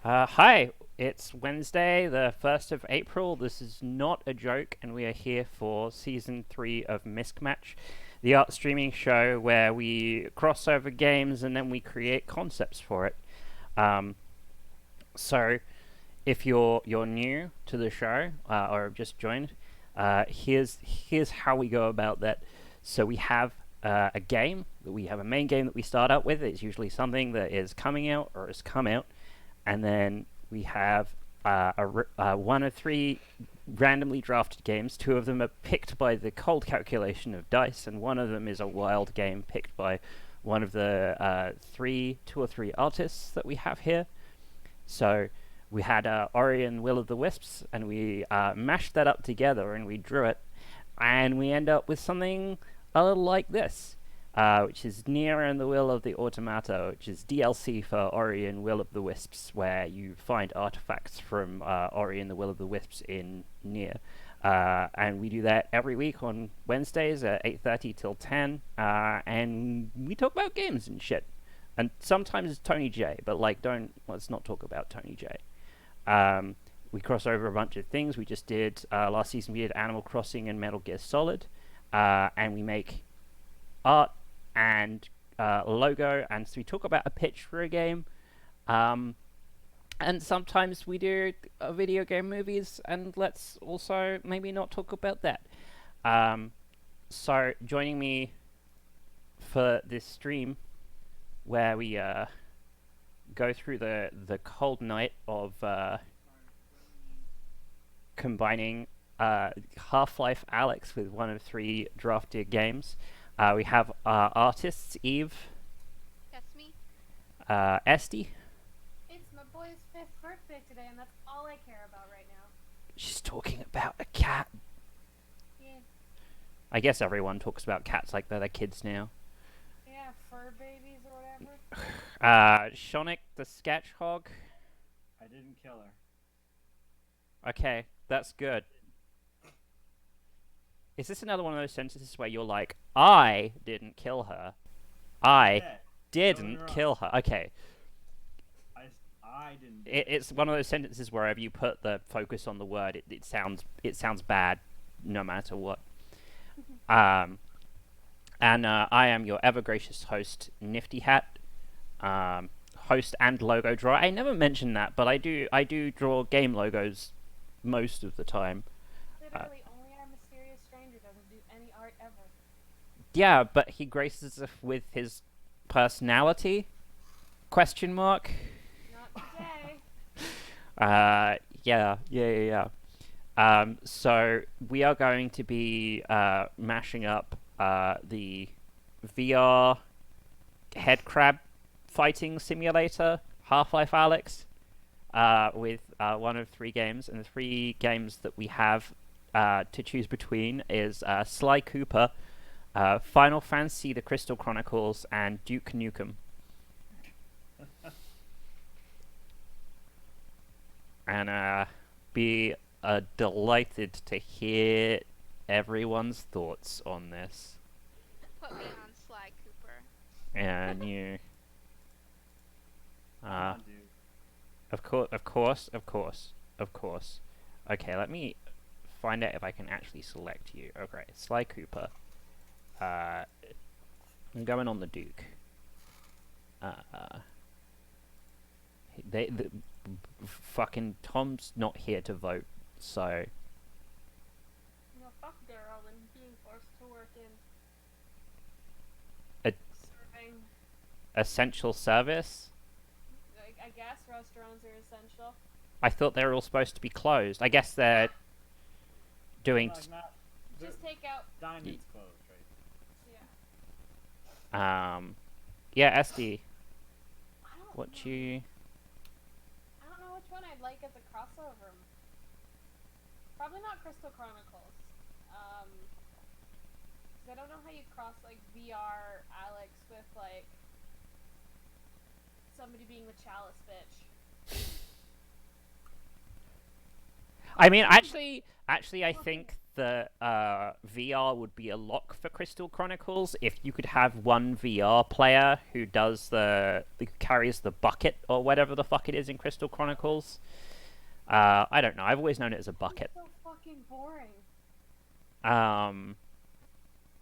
Hi, it's Wednesday, the 1st of April. This is not a joke, and we are here for season 3 of Misc Match, the art streaming show where we cross over games and then we create concepts for it. Um, so, if you're new to the show or have just joined, here's how we go about that. So we have a game. We have a main game that we start out with. It's usually something that is coming out or has come out, and then we have one of three randomly drafted games. Two of them are picked by the cold calculation of dice, and one of them is a wild game picked by one of the two or three artists that we have here. So we had Ori and Will of the Wisps, and we mashed that up together and we drew it, and we end up with something a little like this. Which is Nier and the Will of the Automata, which is DLC for Ori and Will of the Wisps, where you find artifacts from Ori and the Will of the Wisps in Nier. And we do that every week on Wednesdays at 8:30 till 10, and we talk about games and shit. And sometimes it's Tony J, but let's not talk about Tony J. We cross over a bunch of things. We just did, last season we did Animal Crossing and Metal Gear Solid, and we make art and logo, and so we talk about a pitch for a game, and sometimes we do video game movies, and let's also maybe not talk about that. So joining me for this stream, where we go through the cold night of combining Half Life Alyx with one of three drafted games. We have artists Eve, That's me. Esty. It's my boy's 5th birthday today, and that's all I care about right now. She's talking about a cat. Yeah, I guess everyone talks about cats like they're their kids now. yeah, fur babies or whatever. Seanic the Sketchog. I didn't kill her. Okay, that's good. Is this another one of those sentences where you're like, I didn't kill her. I didn't kill her. Okay. I didn't. It's one of those sentences where if you put the focus on the word, it sounds bad, no matter what. And I am your ever gracious host, Nifty Hat, host and logo drawer. I never mentioned that, but I do draw game logos most of the time. Literally, only our mysterious stranger doesn't do any art ever. Yeah, but he graces us with his personality? Question mark. Not today. Yeah. So we are going to be mashing up the VR head crab fighting simulator, Half Life Alyx, with one of three games, and the three games that we have to choose between is Sly Cooper, Final Fantasy: The Crystal Chronicles, and Duke Nukem. And be delighted to hear everyone's thoughts on this. Put me on Sly Cooper. And you, Come on, dude. of course. Okay, let me find out if I can actually select you. Okay, Sly Cooper. I'm going on the Duke. The fucking Tom's not here to vote, so No, fuck Daryl and being forced to work in A- serving. essential service. I guess restaurants are essential. I thought they were all supposed to be closed. I guess they're doing. Like not, Just take out. Diamond's closed, right? Yeah. Yeah, SD. I don't What know. you? I don't know which one I'd like as a crossover. Probably not Crystal Chronicles. 'Cause I don't know how you cross like VR Alex with like somebody being the chalice bitch. I mean, actually, I think that VR would be a lock for Crystal Chronicles if you could have one VR player who who carries the bucket or whatever the fuck it is in Crystal Chronicles. I don't know. I've always known it as a bucket. It's so fucking boring.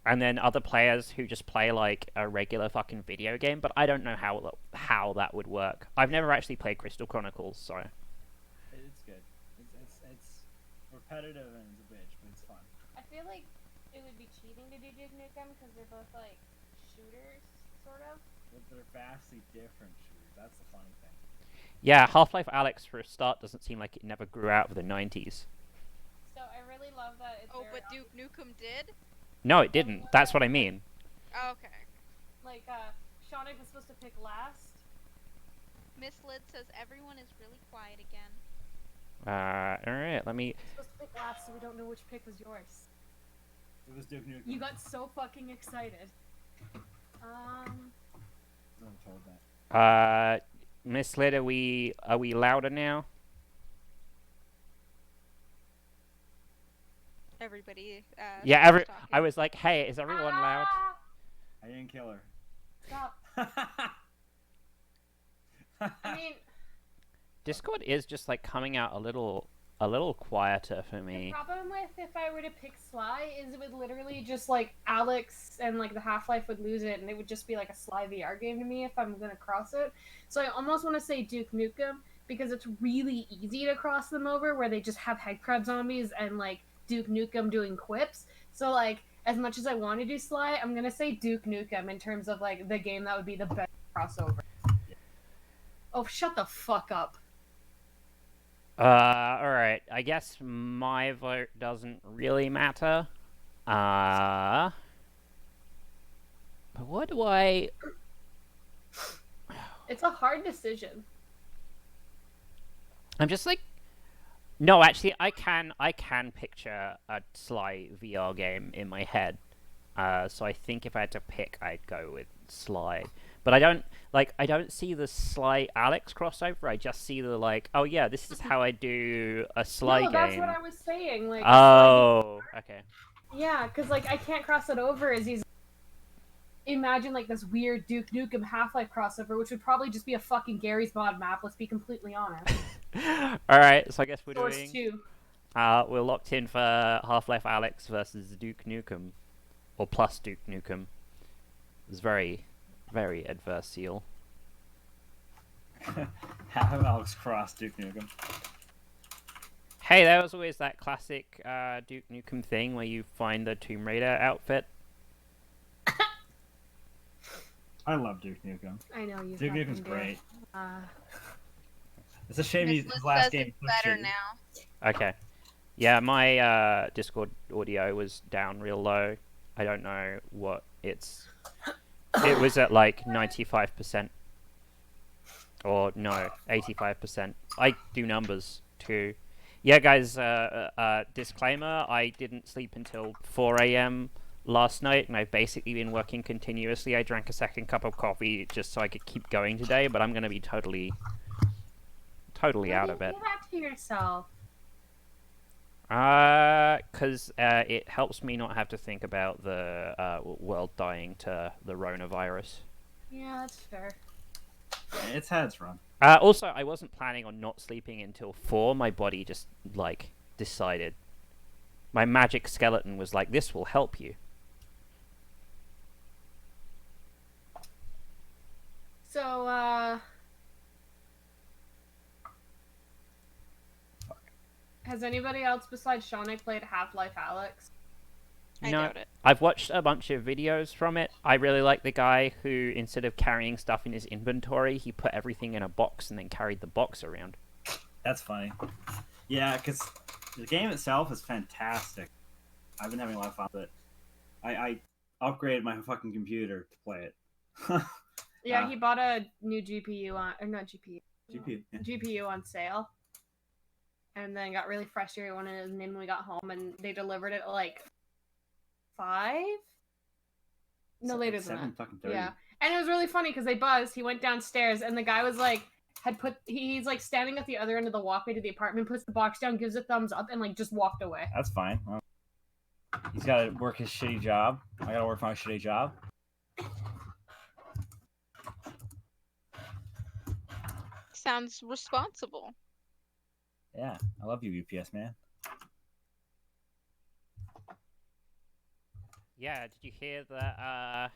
And then other players who just play like a regular fucking video game, but I don't know how that would work. I've never actually played Crystal Chronicles, so. It's good. It's repetitive and it's a bitch, but it's fun. I feel like it would be cheating to do Duke Nukem because they're both like shooters, sort of. But they're vastly different shooters. That's the funny thing. Yeah, Half Life Alyx for a start doesn't seem like it never grew out of the 90s. So I really love that it's Oh, very but Duke Nukem did? No, it didn't. That's what I mean. Oh, okay. like Seanic was supposed to pick last. Miss Lid says everyone is really quiet again. Alright, let me... You're supposed to pick last, so we don't know which pick was yours. It was Duke Nukem. You got so fucking excited. I'm told that. Miss Lid, are we louder now? Everybody. Yeah, starts talking. I was like, hey, is everyone loud? I didn't kill her. Stop. I mean, Discord is just like coming out a little quieter for the me. problem with if I were to pick Sly is it would literally just like Alyx and like the Half-Life would lose it, and it would just be like a Sly VR game to me if I'm gonna cross it. So I almost want to say Duke Nukem because it's really easy to cross them over, where they just have headcrab zombies and like Duke Nukem doing quips. So like, as much as I want to do Sly, I'm gonna say Duke Nukem in terms of like the game that would be the best crossover. Oh, shut the fuck up. Alright. I guess my vote doesn't really matter. But what do I... It's a hard decision. I'm just like... No, actually, I can picture a Sly VR game in my head. So I think if I had to pick, I'd go with Sly. But I don't see the Sly Alyx crossover. I just see the like, oh yeah, this is how I do a Sly game. No, that's what I was saying. Like, oh, okay. Yeah, because like I can't cross it over as easy. Imagine like this weird Duke Nukem Half-Life crossover, which would probably just be a fucking Gary's Mod map. Let's be completely honest. All right, so I guess we're Source doing. 2. We're locked in for Half-Life Alyx versus Duke Nukem, or plus Duke Nukem. It was very, very adversarial. Have Alex cross Duke Nukem. Hey, there was always that classic Duke Nukem thing where you find the Tomb Raider outfit. I love Duke Nukem. I know you. Duke fucking Nukem's do. great. It's a shame Miss his Lid last says game it's was better shitty. now. Okay. Yeah, my Discord audio was down real low. I don't know what it's... It was at like 95%. Or no, 85%. I do numbers too. Yeah, guys, disclaimer, I didn't sleep until 4 AM last night, and I've basically been working continuously. I drank a second cup of coffee just so I could keep going today, but I'm going to be totally out of it. Do that to yourself. Because it helps me not have to think about the world dying to the coronavirus. Yeah, that's fair. It's had its run. Also, I wasn't planning on not sleeping until 4. My body just, like, decided. My magic skeleton was like, this will help you. So, has anybody else besides Seanic played Half-Life Alyx? I No, doubt it. I've watched a bunch of videos from it. I really like the guy who, instead of carrying stuff in his inventory, he put everything in a box and then carried the box around. That's funny. Yeah, because the game itself is fantastic. I've been having a lot of fun with it. I upgraded my fucking computer to play it. Yeah, he bought a new GPU or not GPU. GPU. Yeah. GPU on sale. And then got really frustrated when we got home and they delivered it at like 5? No, later than that. Fucking 30. Yeah. And it was really funny because they buzzed. He went downstairs and the guy was like, he's like standing at the other end of the walkway to the apartment, puts the box down, gives a thumbs up, and like just walked away. That's fine. Well, He's got to work his shitty job. I got to work my shitty job. Sounds responsible. Yeah, I love you, UPS man. Yeah, did you hear that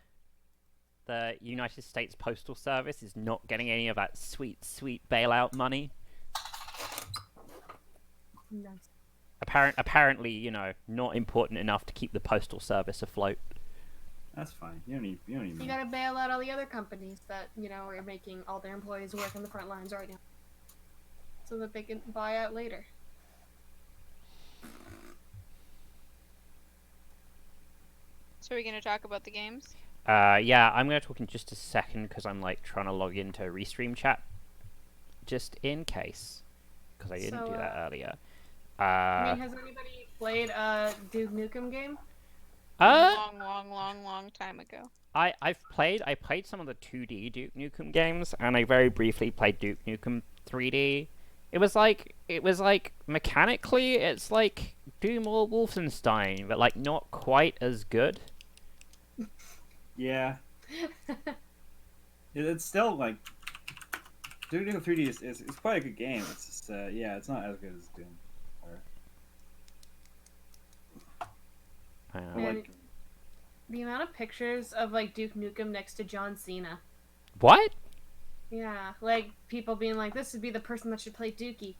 the United States Postal Service is not getting any of that sweet, sweet bailout money? Nice. Apparently, you know, not important enough to keep the Postal Service afloat. That's fine. You don't need You me. gotta bail out all the other companies that, you know, are making all their employees work on the front lines right now. So that they can buy out later. So are we gonna talk about the games? Yeah, I'm gonna talk in just a second because I'm like trying to log into Restream chat, just in case, because I didn't do that earlier. I mean, has anybody played a Duke Nukem game? Long time ago. I played some of the 2D Duke Nukem games, and I very briefly played Duke Nukem 3D. It was like mechanically, it's like Doom or Wolfenstein, but like not quite as good. Yeah. It's still like Duke Nukem 3D is quite a good game. It's just yeah, it's not as good as Doom. And the amount of pictures of like Duke Nukem next to John Cena. What? Yeah, like people being like, "This would be the person that should play Dookie."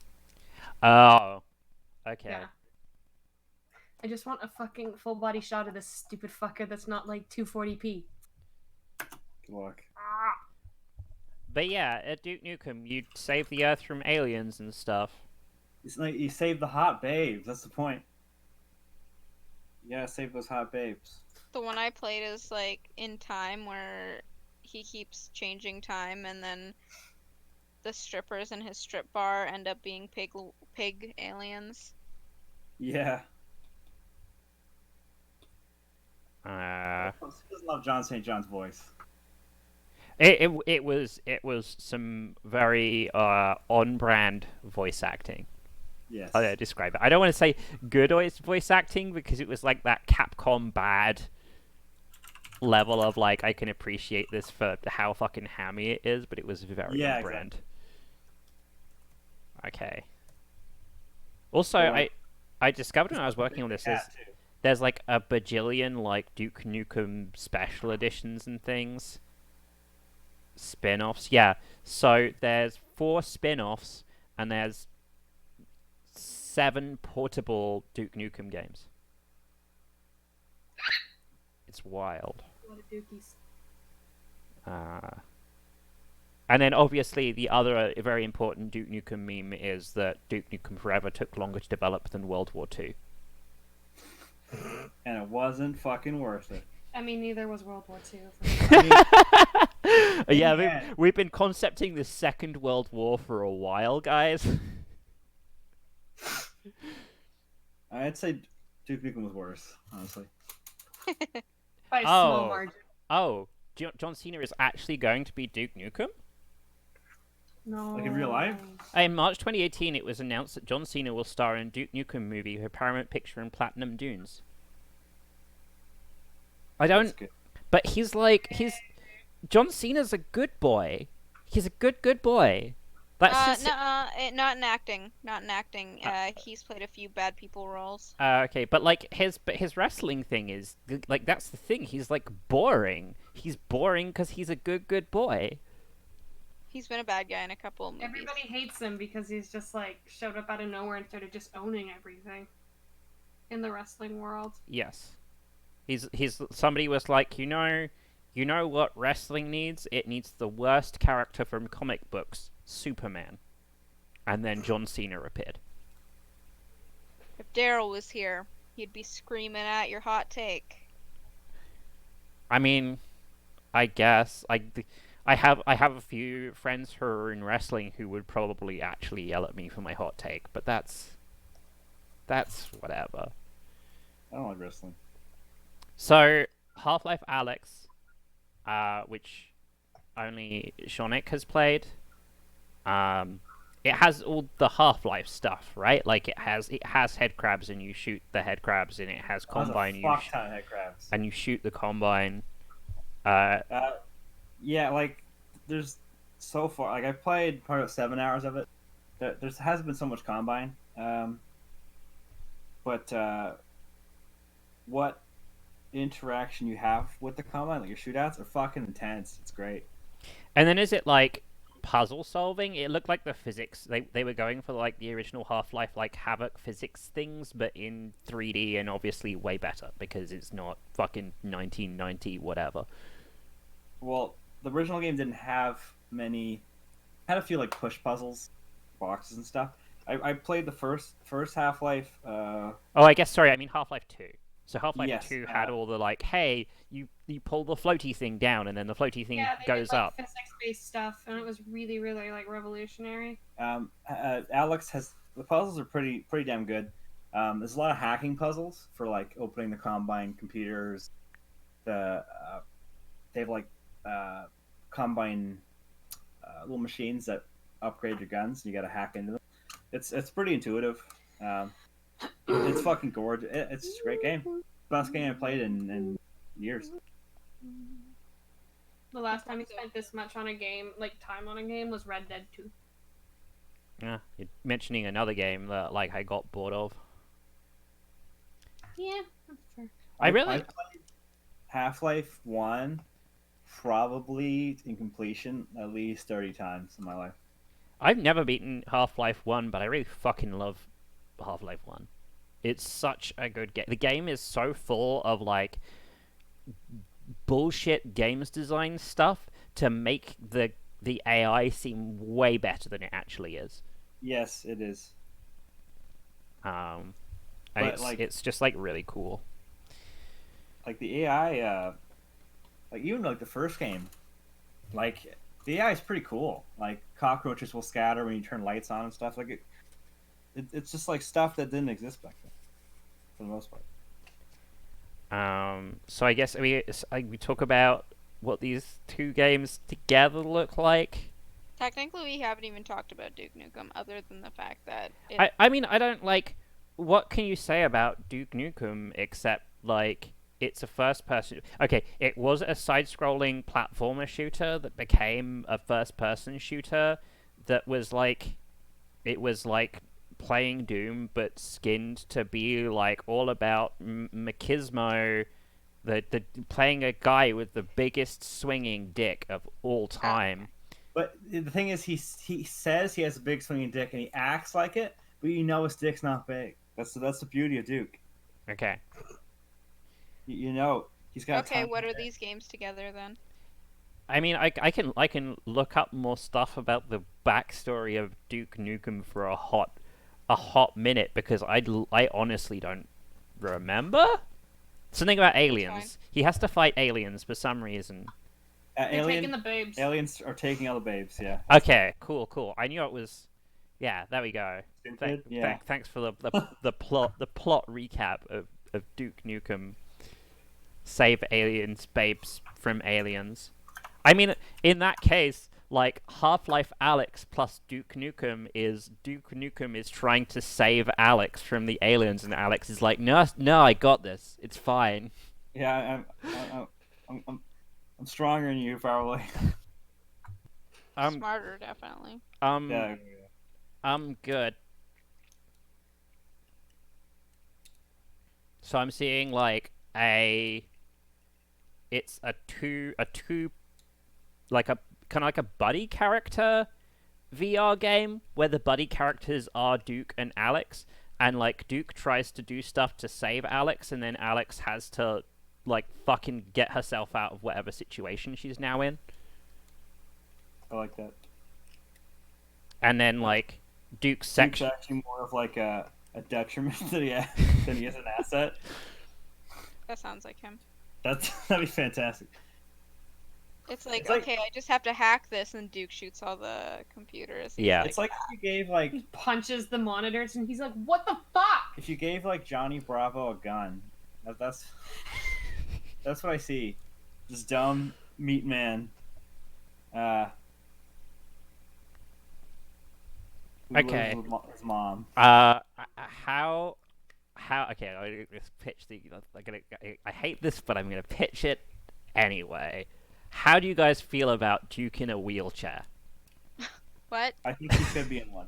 Oh, okay. Yeah. I just want a fucking full body shot of this stupid fucker that's not like 240p. Good luck. But yeah, at Duke Nukem, you'd save the Earth from aliens and stuff. It's like you save the hot babes. That's the point. You gotta save those hot babes. The one I played is like in time where he keeps changing time, and then the strippers in his strip bar end up being pig aliens. Yeah. Who doesn't love John St. John's voice? It was some very on brand voice acting. Yes. How do I describe it? I don't want to say good voice acting because it was like that Capcom bad level of like I can appreciate this for how fucking hammy it is, but it was very on brand. Exactly. Okay. Also, I discovered when I was working on this there's like a bajillion like Duke Nukem special editions and things. Spin-offs, yeah. So there's 4 spin-offs and there's 7 portable Duke Nukem games. It's wild. A lot of Dookies. And then obviously the other very important Duke Nukem meme is that Duke Nukem Forever took longer to develop than World War II. And it wasn't fucking worth it. I mean, neither was World War II. Yeah, we've been concepting the Second World War for a while, guys. I'd say Duke Nukem was worse, honestly. By a small margin. Oh, John Cena is actually going to be Duke Nukem? No. Like in real life? In March 2018, it was announced that John Cena will star in Duke Nukem movie for Paramount Picture and Platinum Dunes. I don't... But he's John Cena's a good boy. He's a good boy. Not in acting. Not in acting. He's played a few bad people roles. Okay, but like his wrestling thing is like that's the thing. He's like boring. He's boring because he's a good boy. He's been a bad guy in a couple of movies. Everybody hates him because he's just like showed up out of nowhere and started just owning everything in the wrestling world. Yes, he's somebody was like, you know what wrestling needs? It needs the worst character from comic books, Superman. And then John Cena appeared. If Daryl was here, he'd be screaming at your hot take. I mean, I guess I have a few friends who are in wrestling who would probably actually yell at me for my hot take, but that's whatever. I don't like wrestling. So, Half Life Alyx, which only Seanic has played, it has all the Half-Life stuff, right? Like it has head crabs and you shoot the head crabs, and it has That was a combine fuck ton of head crabs. and you shoot the combine. Yeah, like there's so far. Like I've played probably about 7 hours of it. There hasn't been so much combine. But what interaction you have with the combine, like your shootouts, are fucking intense. It's great. And then is it like puzzle solving? It looked like the physics they were going for like the original Half-Life like Havoc physics things, but in 3D and obviously way better because it's not fucking 1990 whatever. Well, the original game didn't have many. Had a few like push puzzles, boxes and stuff. I played the first Half-Life. Oh, I guess sorry, I mean Half-Life 2. So Half-Life Yes, 2 had all the like, hey, you pull the floaty thing down and then the floaty thing Yeah, they goes did, like, up. physics-based stuff, and it was really, really like revolutionary. Alyx has the puzzles are pretty damn good. There's a lot of hacking puzzles for like opening the Combine computers. They have like Combine little machines that upgrade your guns. And you got to hack into them. It's pretty intuitive. It's fucking gorgeous. It's just a great game. Best game I played in years. The last time we spent this much on a game, like time on a game, was Red Dead 2. Yeah, you're mentioning another game that like I got bored of. Yeah, that's fair. I played Half-Life 1 probably in completion at least 30 times in my life. I've never beaten Half-Life 1, but I really fucking love Half-Life 1. It's such a good game. The game is so full of like bullshit games design stuff to make the AI seem way better than it actually is. Yes, it is. And But, like- it's just like really cool. Like the AI, like even like the first game, like the AI is pretty cool. Like cockroaches will scatter when you turn lights on and stuff. Like it's just like stuff that didn't exist back then, for the most part. So I guess we talk about what these two games together look like. Technically, we haven't even talked about Duke Nukem, other than the fact that it... I mean, I don't like. What can you say about Duke Nukem except like it's a first-person? Okay, it was a side-scrolling platformer shooter that became a first-person shooter. That was like, it was like playing Doom, but skinned to be like all about machismo. The playing a guy with the biggest swinging dick of all time. But the thing is, he says he has a big swinging dick, and he acts like it, but you know his dick's not big. That's the beauty of Duke. Okay. You know he's got. Okay, what are these games together then? I mean, I can look up more stuff about the backstory of Duke Nukem for a hot minute because I honestly don't remember. Something about aliens. He has to fight aliens for some reason. They're taking the babes. Aliens are taking all the babes. Yeah. Okay, cool. I knew it was. Yeah, there we go. Yeah. Thanks for the plot recap of Duke Nukem. Save aliens, babes from aliens. I mean, in that case, like Half-Life Alyx plus Duke Nukem is trying to save Alyx from the aliens, and Alyx is like, no, I got this. It's fine. Yeah, I'm stronger than you, probably. Smarter, definitely. Yeah. I'm good. So I'm seeing like it's a two like a kind of like a buddy character VR game where the buddy characters are Duke and Alyx, and like Duke tries to do stuff to save Alyx, and then Alyx has to like fucking get herself out of whatever situation she's now in. I like that. And then like Duke's Duke's actually more of like a detriment than he is an asset. That sounds like him. That'd be fantastic. It's like, It's like- okay, I just have to hack this, and Duke shoots all the computers. He's Yeah. It's like if you gave like He punches the monitors, and he's like, "What the fuck?" if you gave like Johnny Bravo a gun. That's what I see. This dumb meat man. who Okay. lives with his mom. How okay, I just pitch the I hate this, but I'm gonna pitch it anyway. How do you guys feel about Duke in a wheelchair? What? I think he should be in one.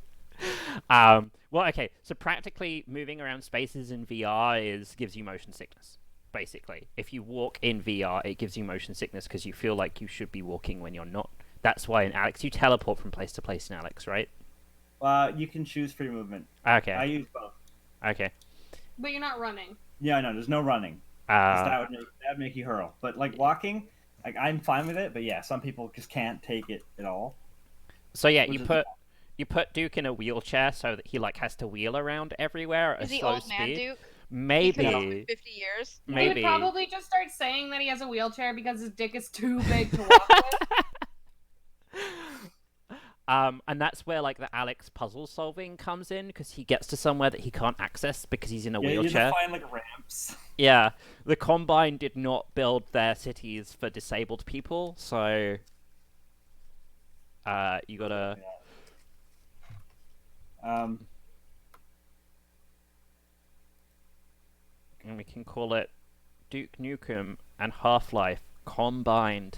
Well, okay, so practically moving around spaces in VR gives you motion sickness. Basically, if you walk in VR, it gives you motion sickness because you feel like you should be walking when you're not. That's why in Alyx you teleport from place to place in Alyx, right? You can choose free movement. Okay. I use both. Okay. But you're not running. Yeah, no, there's no running. 'Cause that would make you hurl. But like walking, like I'm fine with it. But yeah, some people just can't take it at all. So yeah, Which you put Duke in a wheelchair so that he like has to wheel around everywhere at Is a he slow old man speed. Duke? Maybe. Because it's been 50 years. He Maybe. would probably just start saying that he has a wheelchair because his dick is too big to walk with. And that's where like the Alyx puzzle solving comes in because he gets to somewhere that he can't access because he's in a Yeah, you wheelchair. have to find like ramps. Yeah, the Combine did not build their cities for disabled people, so you gotta. And we can call it Duke Nukem and Half Life Combined.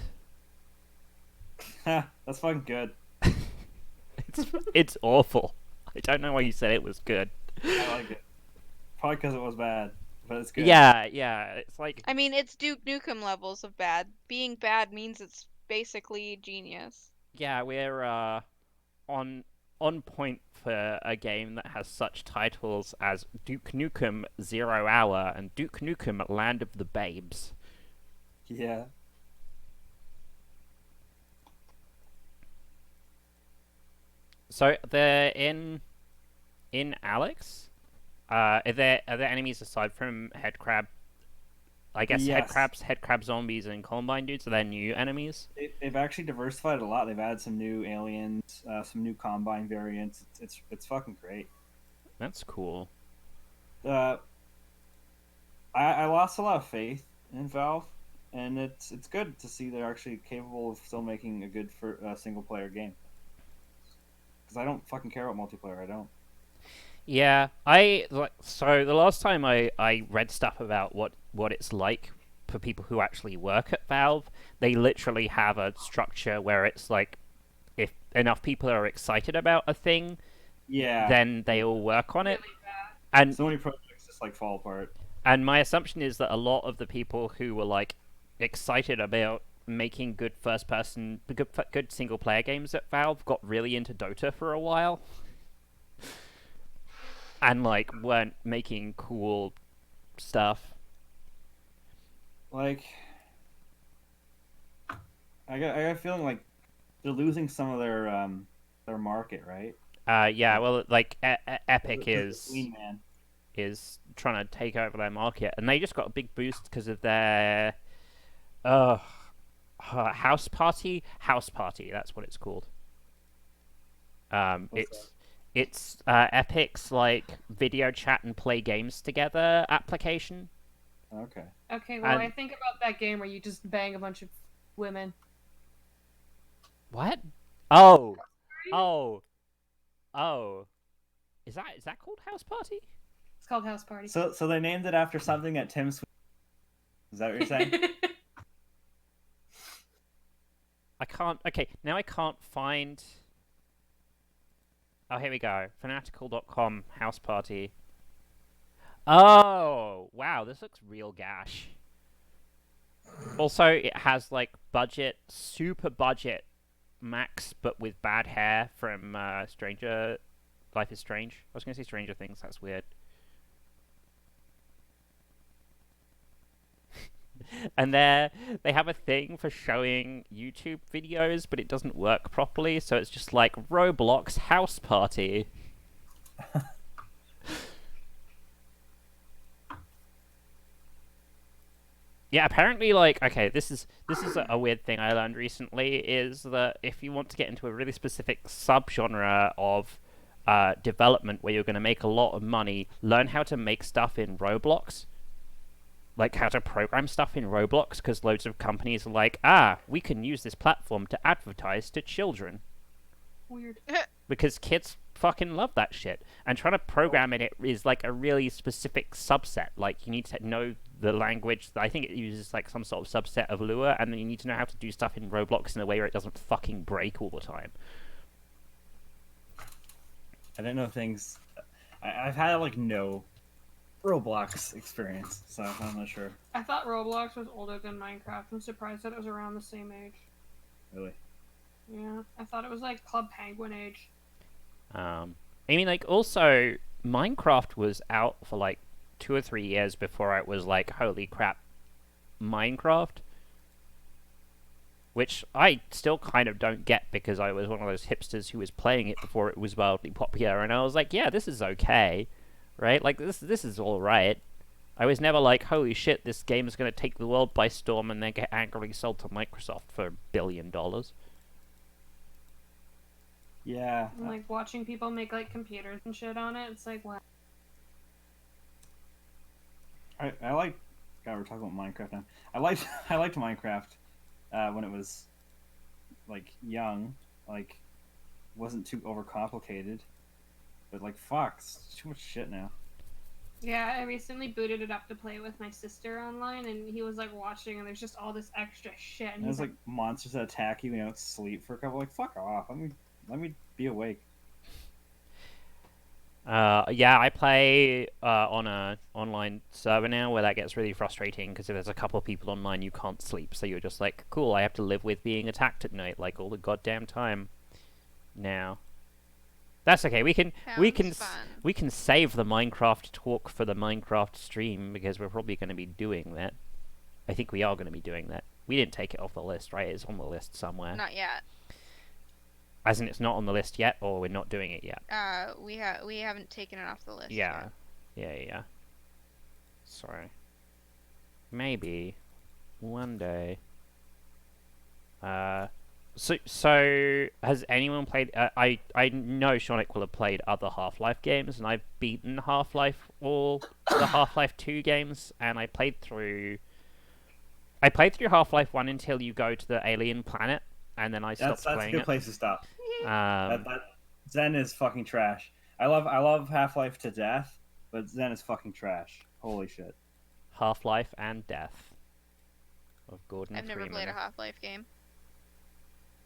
That's fucking good. It's awful. I don't know why you said it was good. I like it. Probably because it was bad, but it's good. Yeah, it's like I mean, it's Duke Nukem levels of bad. Being bad means it's basically genius. yeah, we're on point for a game that has such titles as Duke Nukem 0 Hour and Duke Nukem Land of the Babes. Yeah. So they're in Alyx. Are there enemies aside from head crab? I guess Yes. head crab zombies and Combine dudes. Are there new enemies? They've actually diversified a lot. They've added some new aliens, some new Combine variants. It's fucking great. That's cool. I lost a lot of faith in Valve, and it's good to see they're actually capable of still making a good single player game. Because I don't fucking care about multiplayer. I don't. Yeah, so the last time I read stuff about what it's like for people who actually work at Valve, they literally have a structure where it's like if enough people are excited about a thing, Yeah. then they all work on it. Really bad. And So many projects just like fall apart. and my assumption is that a lot of the people who were like excited about making good good single player games at Valve got really into Dota for a while. And like weren't making cool stuff. Like, I got a feeling like they're losing some of their market, right? Yeah, well, like Epic The is Queen Man. trying to take over their market, and they just got a big boost because of their House Party. That's what it's called. What's It's Epic's like video chat and play games together application. Okay. Okay, well, And- I think about that game where you just bang a bunch of women. What? Oh. Is that called House Party? It's called House Party. So they named it after something that Tim Sweeney. Is that what you're saying? I can't. Okay, now I can't find. Oh, here we go. Fanatical.com House Party. Oh, wow, this looks real gash. Also, it has like super budget Max, but with bad hair from Life is Strange. I was gonna say Stranger Things. That's weird. And they have a thing for showing YouTube videos, but it doesn't work properly, so it's just like Roblox House Party. Yeah, apparently, like, okay, this is a weird thing I learned recently, is that if you want to get into a really specific subgenre of development where you're going to make a lot of money, learn how to make stuff in Roblox. Like, how to program stuff in Roblox, because loads of companies are like, we can use this platform to advertise to children. Weird. Because kids fucking love that shit. And trying to program it is like a really specific subset. Like you need to know the language. I think it uses like some sort of subset of Lua, and then you need to know how to do stuff in Roblox in a way where it doesn't fucking break all the time. I didn't know things. I've had like no Roblox experience, so I'm not sure. I thought Roblox was older than Minecraft. I'm surprised that it was around the same age. Really? Yeah, I thought it was like Club Penguin age. I mean, like, also, Minecraft was out for, like, 2 or 3 years before it was like, holy crap, Minecraft? Which I still kind of don't get, because I was one of those hipsters who was playing it before it was wildly popular, and I was like, yeah, this is okay, right? Like, this is alright. I was never like, holy shit, this game is going to take the world by storm and then get angrily sold to Microsoft for $1 billion. Yeah. And, like watching people make like computers and shit on it, it's like what? I like. God, we're talking about Minecraft now. I liked Minecraft when it was like young, like wasn't too overcomplicated. But like, fuck, it's too much shit now. Yeah, I recently booted it up to play with my sister online, and he was like watching, and there's just all this extra shit. And And there's like monsters that attack you when you don't sleep for a couple. Like, fuck off. Let me be awake. Yeah, I play on a online server now where that gets really frustrating, because if there's a couple of people online, you can't sleep. So you're just like, cool, I have to live with being attacked at night like all the goddamn time now. That's okay. We can save the Minecraft talk for the Minecraft stream, because we're probably going to be doing that. I think we are going to be doing that. We didn't take it off the list, right? It's on the list somewhere. Not yet. As in, it's not on the list yet, or we're not doing it yet? We haven't taken it off the list Yeah. yet. Yeah. Sorry. Maybe one day. So has anyone played? I know Seanic will have played other Half-Life games, and I've beaten Half-Life, all the Half-Life 2 games, and I played through Half-Life 1 until you go to the alien planet, and then I stopped playing it. That's a good place to stop. Um, Zen is fucking trash. I love Half-Life to death, but Zen is fucking trash. Holy shit. Half-Life and Death of Gordon I've never Freeman. played a Half-Life game.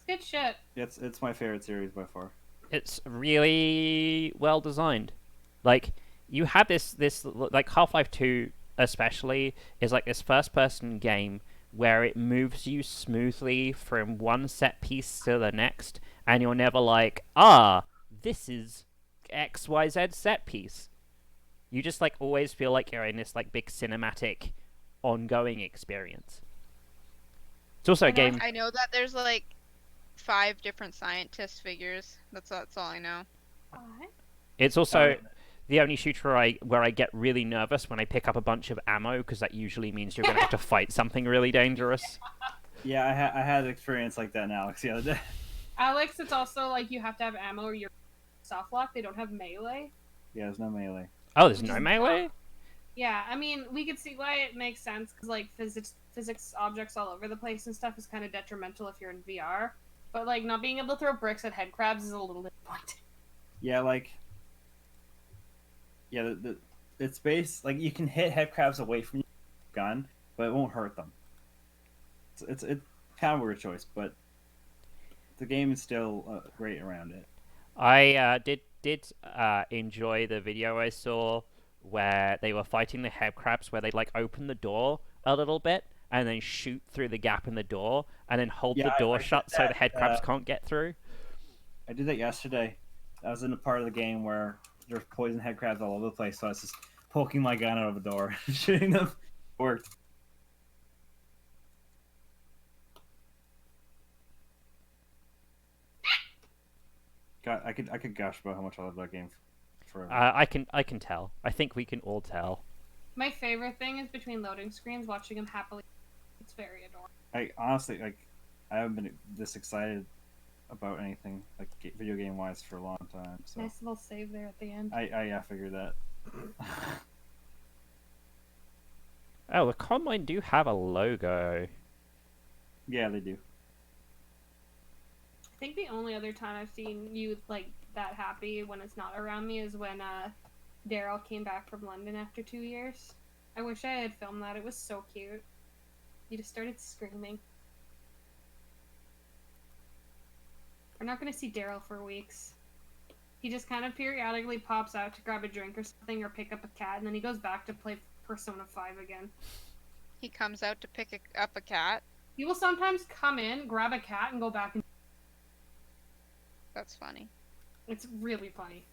it's good shit. It's my favorite series by far. It's really well designed. Like, you have this like Half-Life 2 especially is like this first-person game where it moves you smoothly from one set piece to the next, and you're never like, this is XYZ set piece. You just like always feel like you're in this like big cinematic ongoing experience. It's also a game. I know that there's like 5 different scientist figures. That's all I know. What? It's also the only shooter where I get really nervous when I pick up a bunch of ammo, because that usually means you're going to have to fight something really dangerous. Yeah, I had an experience like that in Alyx the other day. Alyx, it's also like you have to have ammo or you're soft lock. They don't have melee. Yeah, there's no melee. Oh, there's no melee? Yeah, I mean, we could see why it makes sense, because like physics objects all over the place and stuff is kind of detrimental if you're in VR. But like not being able to throw bricks at head crabs is a little disappointing. Yeah, like, yeah, it's based like you can hit head crabs away from your gun, but it won't hurt them. It's kind of a weird choice, but the game is still great around it. I did enjoy the video I saw where they were fighting the head crabs, where they like open the door a little bit and then shoot through the gap in the door and then hold the door shut so the head crabs can't get through. I did that yesterday. I was in a part of the game where there's poison head crabs all over the place, so I was just poking my gun out of the door and shooting them. Worked. God, I could gush about how much I love that game forever. I can tell. I think we can all tell. My favorite thing is between loading screens, watching him happily. It's very adorable. I honestly I haven't been this excited about anything like video game wise for a long time. So Nice little save there at the end. I figured that. Oh, the Combine do have a logo. Yeah, they do. I think the only other time I've seen you like that happy when it's not around me is when Daryl came back from London after 2 years. I wish I had filmed that. It was so cute. He just started screaming. We're not going to see Daryl for weeks. He just kind of periodically pops out to grab a drink or something or pick up a cat, and then he goes back to play Persona 5 again. He comes out to pick up a cat. He will sometimes come in, grab a cat, and go back and... That's funny. It's really funny.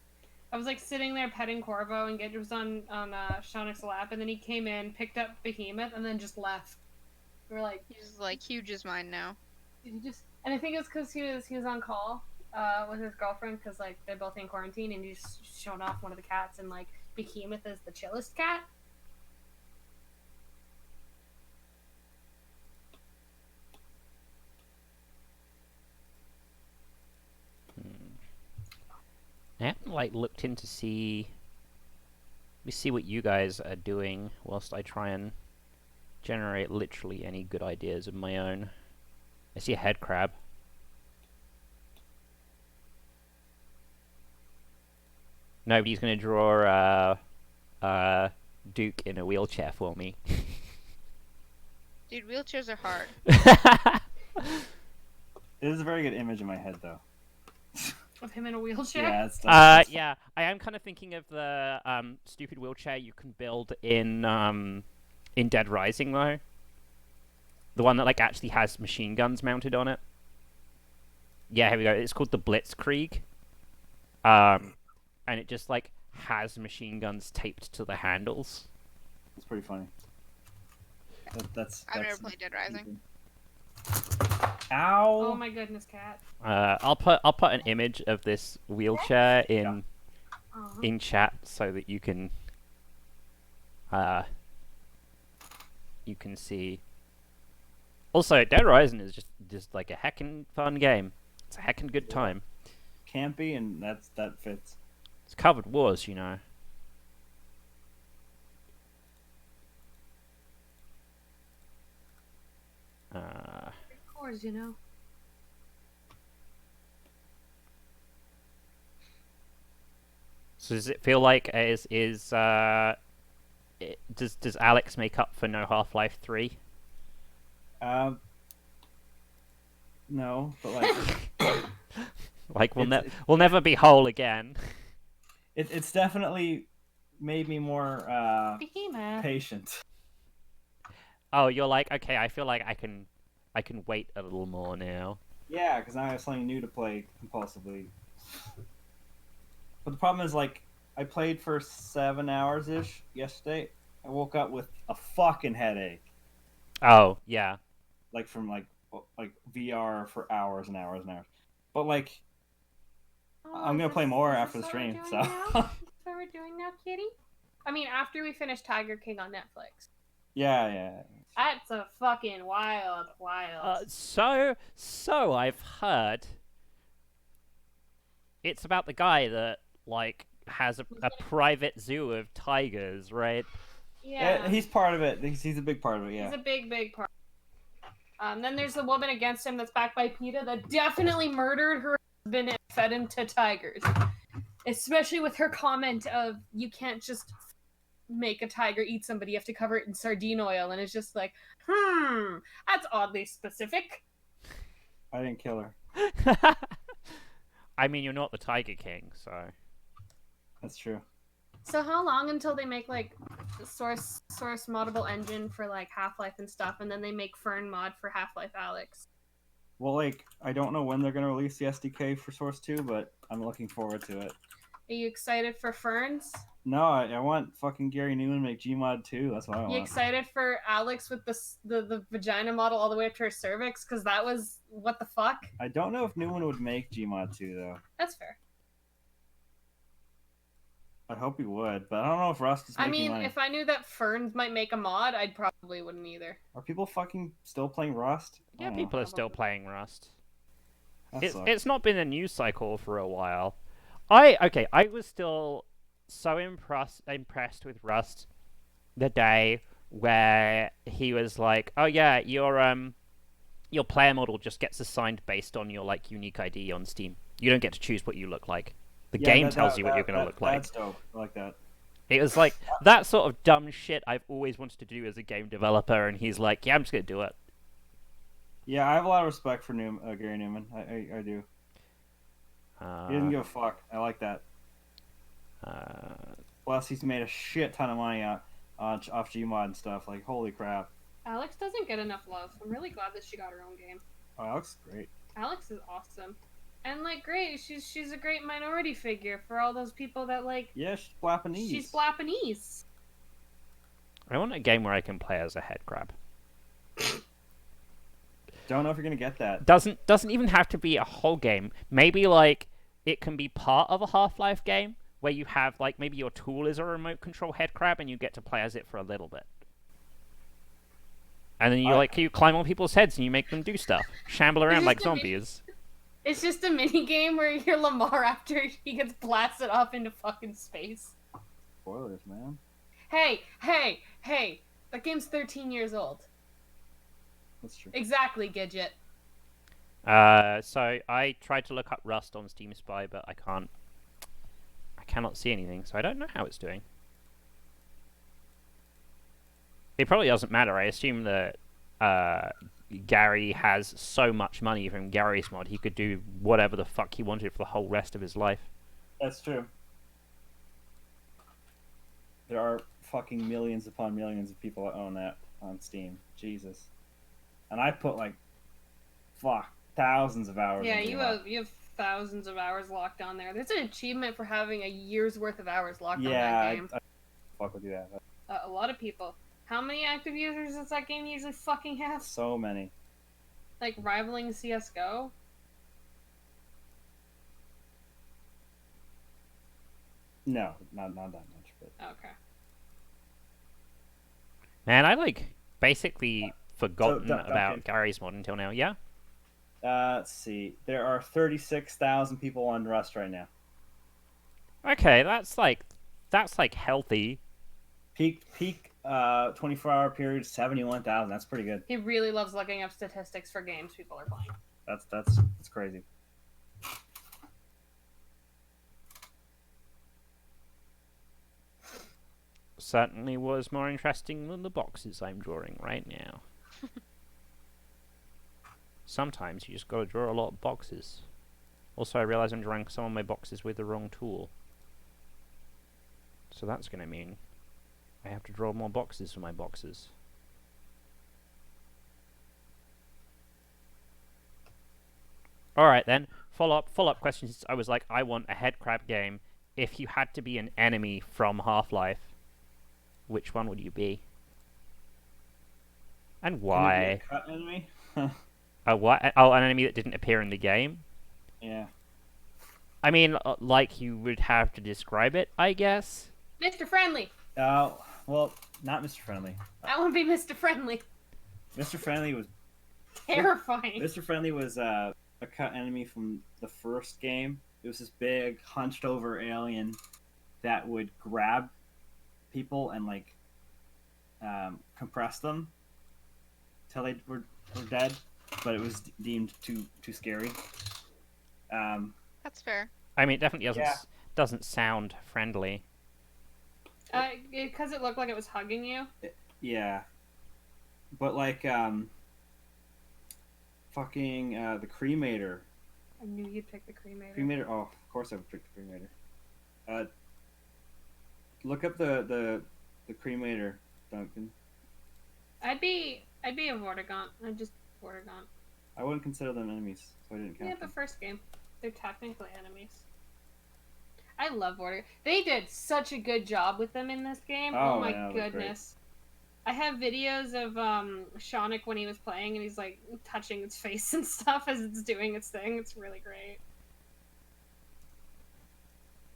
I was like sitting there petting Corvo, and Gedge was on Seanic's lap, and then he came in, picked up Behemoth, and then just left. We were like... He's like, huge is mine now. Did he just... And I think it was because he was on call with his girlfriend, because like they're both in quarantine, and he just showed off one of the cats, and like Behemoth is the chillest cat. I haven't like looked in to see. Let me see what you guys are doing whilst I try and generate literally any good ideas of my own. I see a head crab. Nobody's gonna draw Duke in a wheelchair for me. Dude, wheelchairs are hard. It is a very good image in my head, though. Of him in a wheelchair? Yeah, it's yeah, I am kind of thinking of the stupid wheelchair you can build in Dead Rising, though. The one that like actually has machine guns mounted on it. Yeah, here we go. It's called the Blitzkrieg. And it just like has machine guns taped to the handles. It's pretty funny. That's I've never played Dead Rising. Ow! Oh my goodness, cat. I'll put an image of this wheelchair in chat so that you can see. Also, Dead Rising is just like a heckin' fun game. It's a heckin' good time. Campy, and that fits. It's covered wars, you know. Of course, you know. So does it feel like does Alyx make up for no Half-Life 3? No, but like, like we'll never be whole again. It's definitely made me more Behemoth. patient. Oh, you're like, okay, I feel like I can wait a little more now. Yeah, because now I have something new to play compulsively. But the problem is, like, I played for 7 hours-ish yesterday. I woke up with a fucking headache. Oh, yeah. Like, from, like VR for hours and hours and hours. But, like, I'm going to play more after the stream, so... That's what we're doing now, kitty? I mean, after we finish Tiger King on Netflix. Yeah. That's a fucking wild. So I've heard it's about the guy that like has a private zoo of tigers, right? Yeah. He's part of it. He's a big part of it. Yeah. He's a big part. Then there's the woman against him that's backed by PETA that definitely murdered her husband and fed him to tigers. Especially with her comment of you can't just make a tiger eat somebody, you have to cover it in sardine oil, and it's just like, that's oddly specific. I didn't kill her. I mean, you're not the Tiger King, so... That's true. So how long until they make, like, source moddable engine for, like, Half-Life and stuff, and then they make Fern mod for Half-Life Alyx? Well, like, I don't know when they're going to release the SDK for Source 2, but I'm looking forward to it. Are you excited for Ferns? No, I want fucking Gary Newman to make Gmod 2. That's what I want. You excited for Alyx with the vagina model all the way up to her cervix? Because that was... what the fuck? I don't know if Newman would make Gmod 2, though. That's fair. I hope he would, but I don't know if Rust is making money. If I knew that Ferns might make a mod, I probably wouldn't either. Are people fucking still playing Rust? Yeah, people are still playing Rust. That sucks. It's not been a news cycle for a while. I was still so impressed with Rust the day where he was like, oh yeah, your player model just gets assigned based on your like unique ID on Steam. You don't get to choose what you look like. The Yeah, game tells you what you're going to look like. That's dope. I like that. It was like that sort of dumb shit I've always wanted to do as a game developer, and he's like, yeah, I'm just going to do it. Yeah, I have a lot of respect for Gary Newman. I do. He didn't give a fuck. I like that. Plus, he's made a shit ton of money off Gmod and stuff. Like, holy crap. Alyx doesn't get enough love. I'm really glad that she got her own game. Oh, Alyx is great. Alyx is awesome. And, like, great. She's a great minority figure for all those people that, like... Yeah, she's Japanese. She's Japanese. I want a game where I can play as a head crab. Don't know if you're gonna get that. Doesn't even have to be a whole game. Maybe, like, it can be part of a Half-Life game where you have, like, maybe your tool is a remote control head crab and you get to play as it for a little bit. And then you climb on people's heads and you make them do stuff. Shamble around like zombies. It's just a mini game where you're Lamar after he gets blasted off into fucking space. Spoilers, man. Hey! That game's 13 years old. That's true. Exactly, Gidget. So I tried to look up Rust on Steam Spy, but I cannot see anything, so I don't know how it's doing. It probably doesn't matter. I assume that Gary has so much money from Gary's mod, he could do whatever the fuck he wanted for the whole rest of his life. That's true. There are fucking millions upon millions of people that own that on Steam. Jesus. And I put like, thousands of hours. Yeah, you have thousands of hours locked on there. There's an achievement for having a year's worth of hours locked on that game. I fuck with you that. A lot of people. How many active users does that game usually fucking have? So many. Like rivaling CS:GO? No, not that much. But Okay. Man, I like basically forgotten Duncan. about Gary's mod until now. Yeah. Let's see. There are 36,000 people on Rust right now. Okay, that's like healthy. Peak 24-hour period 71,000. That's pretty good. He really loves looking up statistics for games people are playing. That's crazy. Certainly was more interesting than the boxes I'm drawing right now. Sometimes you just gotta draw a lot of boxes. Also, I realize I'm drawing some of my boxes with the wrong tool. So that's gonna mean I have to draw more boxes for my boxes. Alright then, follow-up questions. I was like, I want a head crab game. If you had to be an enemy from Half-Life, which one would you be? And why? Cut enemy? What? Oh, an enemy that didn't appear in the game? Yeah. I mean, like you would have to describe it, I guess. Mr. Friendly! Well, not Mr. Friendly. I want to be Mr. Friendly. Mr. Friendly was Terrifying. Mr. Friendly was a cut enemy from the first game. It was this big, hunched over alien that would grab people and like compress them till they were dead, but it was deemed too scary. That's fair. I mean, it definitely doesn't sound friendly. Because it looked like it was hugging you? Yeah. But like, fucking, the Cremator. I knew you'd pick the Cremator. Cremator, oh, of course I would pick the Cremator. Look up the Cremator, Duncan. I'd be a Vortigaunt. I'd just Vortigaunt. I wouldn't consider them enemies, so I didn't count Yeah, them. the first game. They're technically enemies. I love Vortigaunt. They did such a good job with them in this game. Oh my goodness. I have videos of Seanic when he was playing and he's like touching its face and stuff as it's doing its thing. It's really great.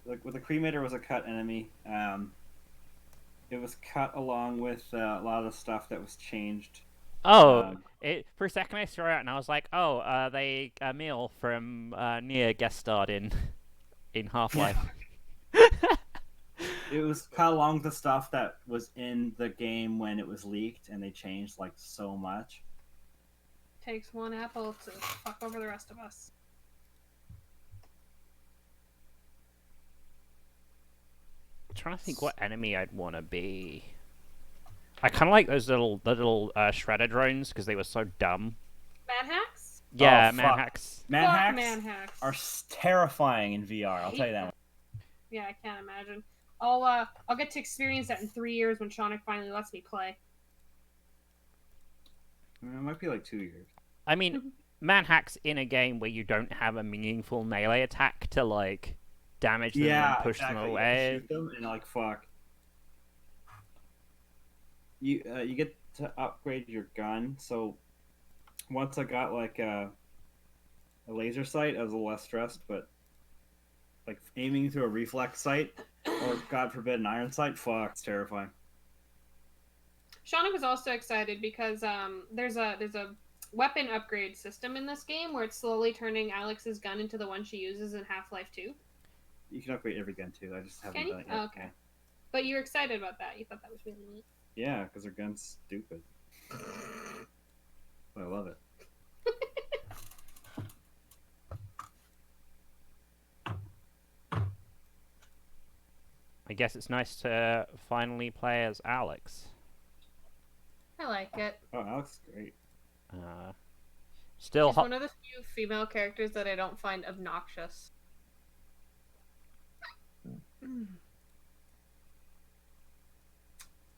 Like, the Cremator was a cut enemy. It was cut along with a lot of the stuff that was changed. Oh, for a second I saw it and I was like, oh, Emil from Nier guest starred in Half-Life. It was cut along with the stuff that was in the game when it was leaked, and they changed like so much. Takes one apple to fuck over the rest of us. trying to think what enemy I'd want to be. I kind of like those little shredder drones because they were so dumb. Manhacks? Yeah, Oh, man fuck. hacks. Manhacks Manhacks are terrifying in VR. I'll tell you that one. Yeah, I can't imagine. I'll get to experience that in 3 years when Seanic finally lets me play. It might be like 2 years. I mean, man hacks in a game where you don't have a meaningful melee attack to like damage them and push them You away. have to shoot them and like fuck. You get to upgrade your gun. So once I got like a laser sight, I was a little less stressed. But like aiming through a reflex sight, or God forbid an iron sight, fuck, it's terrifying. Shauna was also excited because there's a weapon upgrade system in this game where it's slowly turning Alyx's gun into the one she uses in Half-Life 2. You can upgrade every gun too. I just haven't Can you? done it yet. Oh, okay. But you were excited about that. You thought that was really neat. Yeah, because her gun's stupid. But I love it. I guess it's nice to finally play as Alyx. I like it. Oh, Alyx is great. Still She's hot. one of the few female characters that I don't find obnoxious.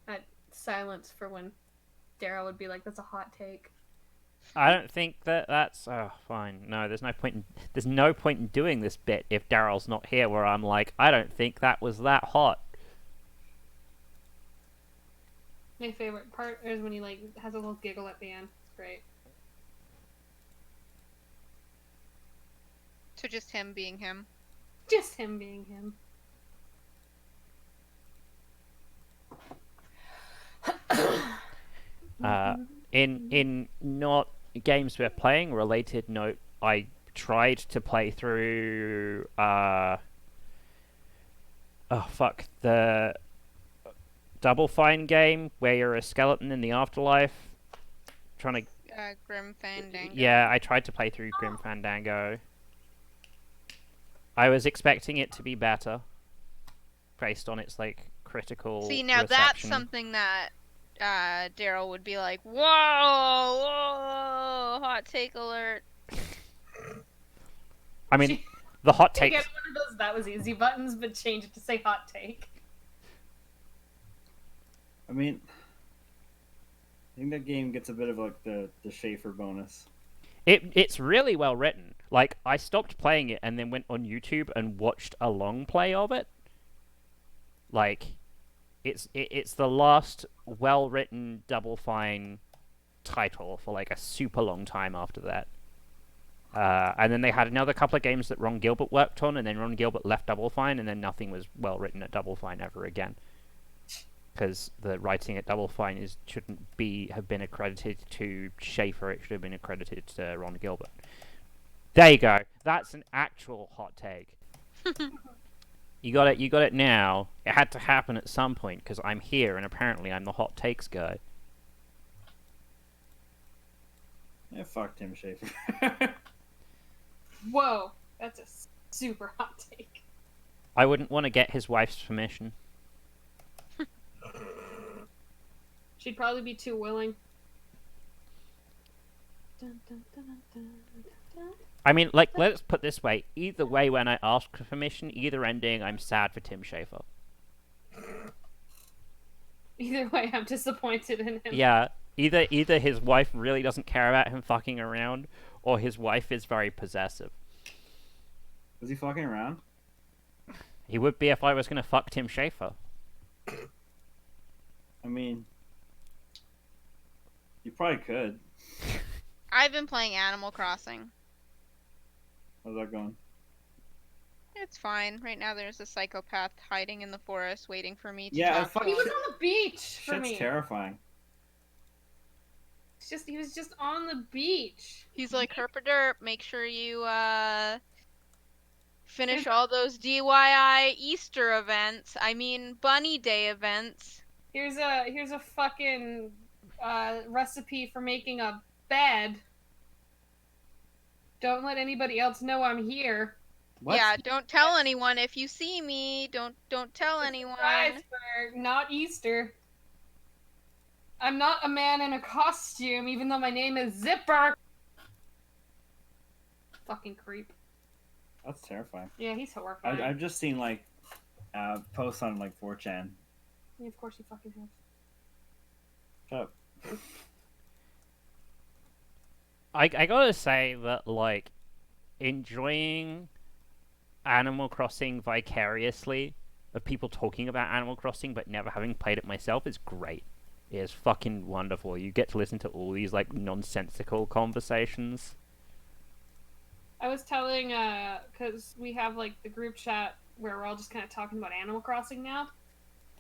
That silence for when Daryl would be like, "That's a hot take." I don't think that's fine. No, there's no point in doing this bit if Daryl's not here. Where I'm like, I don't think that was that hot. My favorite part is when he like has a little giggle at the end. It's great. So just him being him. Just him being him. In not games we're playing related note, I tried to play through the Double Fine game where you're a skeleton in the afterlife. Trying to Grim Fandango. Yeah, I tried to play through Grim Fandango. I was expecting it to be better based on its like critical See, now that's reception. something that Daryl would be like, whoa, hot take alert. I mean, the hot Take takes. one of those "that was easy" buttons, but change it to say "hot take." I mean, I think that game gets a bit of like the Schaefer bonus. It's really well written. Like, I stopped playing it and then went on YouTube and watched a long play of it. Like, it's the last well written Double Fine title for like a super long time after that. And then they had another couple of games that Ron Gilbert worked on, and then Ron Gilbert left Double Fine, and then nothing was well written at Double Fine ever again. Because the writing at Double Fine shouldn't have been accredited to Schaefer, it should have been accredited to Ron Gilbert. There you go. That's an actual hot take. You got it now. It had to happen at some point, because I'm here, and apparently I'm the hot takes guy. Yeah, fuck Tim Schaefer. Whoa, that's a super hot take. I wouldn't want to get his wife's permission. She'd probably be too willing. I mean, like, let's put it this way. Either way, when I ask for permission, either ending, I'm sad for Tim Schaefer. Either way, I'm disappointed in him. Yeah, either his wife really doesn't care about him fucking around, or his wife is very possessive. Was he fucking around? He would be if I was going to fuck Tim Schaefer. I mean, you probably could. I've been playing Animal Crossing. How's that going? It's fine. Right now there's a psychopath hiding in the forest waiting for me to Yeah, talk to He him. was on the beach for Shit's me. terrifying. He was just on the beach. He's like, Herpaderp, make sure you finish all those DIY Easter events. I mean, Bunny Day events. Here's a fucking recipe for making a bed. Don't let anybody else know I'm here. What? Yeah, don't tell anyone if you see me. Don't tell anyone. Surprise for not Easter. I'm not a man in a costume, even though my name is Zipper. Fucking creep. That's terrifying. Yeah, he's horrifying. I've just seen like posts on like 4chan. Yeah, of course he fucking has. Shut up. I gotta say that, like, enjoying Animal Crossing vicariously, of people talking about Animal Crossing but never having played it myself, is great. It is fucking wonderful. You get to listen to all these, like, nonsensical conversations. I was telling, because we have, like, the group chat where we're all just kind of talking about Animal Crossing now.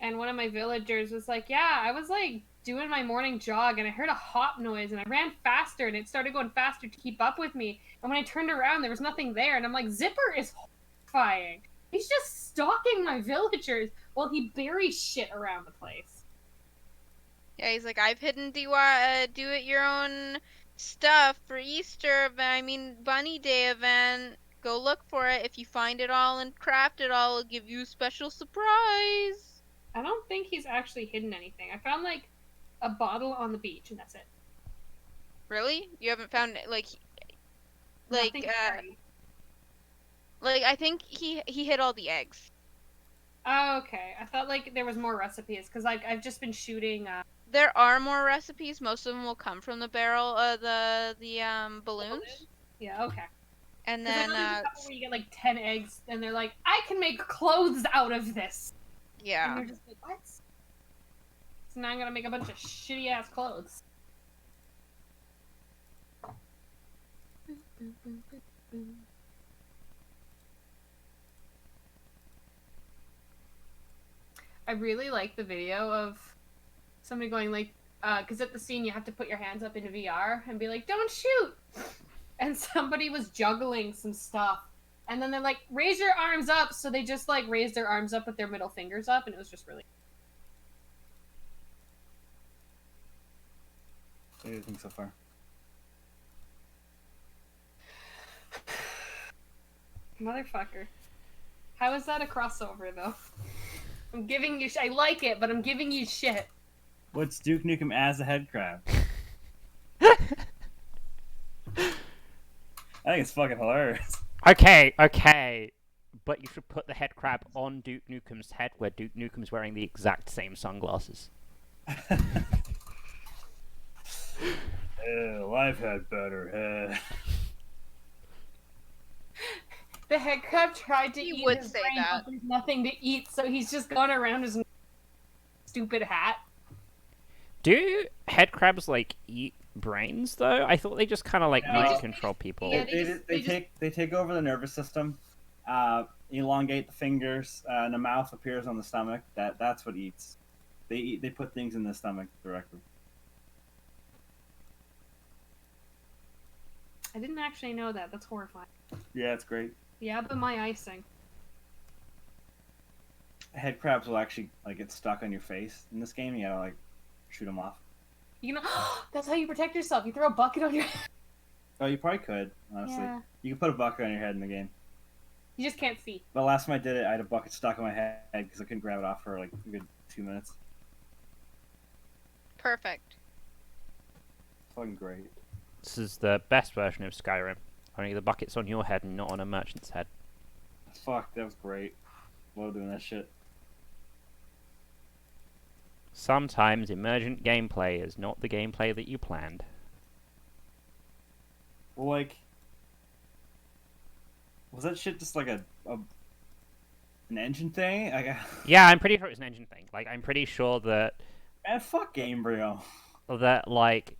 And one of my villagers was like, yeah, I was, like, doing my morning jog and I heard a hop noise and I ran faster and it started going faster to keep up with me. And when I turned around, there was nothing there. And I'm like, Zipper is horrifying. He's just stalking my villagers while he buries shit around the place. Yeah, he's like, I've hidden the do it your own stuff for Easter event. I mean, Bunny Day event. Go look for it. If you find it all and craft it all, it'll give you a special surprise. I don't think he's actually hidden anything. I found, like, a bottle on the beach and that's it. Really? You haven't found like Nothing like scary. I think he hid all the eggs. Oh, okay. I thought, like, there was more recipes because, like, I've just been shooting. There are more recipes. Most of them will come from the barrel, the balloons. Yeah, okay. And Because I then know there's a couple where you get like 10 eggs, and they're like, I can make clothes out of this. And yeah. you're just like, what? So now I'm gonna make a bunch of shitty ass clothes. I really like the video of somebody going like, because at the scene you have to put your hands up into VR and be like, don't shoot! And somebody was juggling some stuff. And then they're like, raise your arms up! So they just like raised their arms up with their middle fingers up, and it was just really... What do you think so far? Motherfucker. How is that a crossover, though? I'm giving you I like it, but I'm giving you shit. What's Duke Nukem as a head crab? I think it's fucking hilarious. Okay, but you should put the head crab on Duke Nukem's head, where Duke Nukem's wearing the exact same sunglasses. Life had better head. The head crab tried to He eat would his say brain, that. but there's nothing to eat, so he's just going around his stupid hat. Do head crabs, like, eat brains, though? I thought they just kind of, like, No. mind control people. Yeah, They take over the nervous system, elongate the fingers, and the mouth appears on the stomach. That's what eats. They put things in the stomach directly. I didn't actually know that. That's horrifying. Yeah, it's great. Yeah, but my icing. Head crabs will actually like get stuck on your face in this game. You gotta like shoot them off. You know, that's how you protect yourself. You throw a bucket on your head. Oh, you probably could, honestly. Yeah. You can put a bucket on your head in the game. You just can't see. But last time I did it, I had a bucket stuck on my head because I couldn't grab it off for like a good 2 minutes. Perfect. Fucking great. This is the best version of Skyrim. Only the bucket's on your head and not on a merchant's head. Fuck, that was great. Love doing that shit. Sometimes emergent gameplay is not the gameplay that you planned. Well, like, was that shit just like an engine thing? Yeah, I'm pretty sure it's an engine thing. Like, I'm pretty sure that Man, fuck Gamebryo. like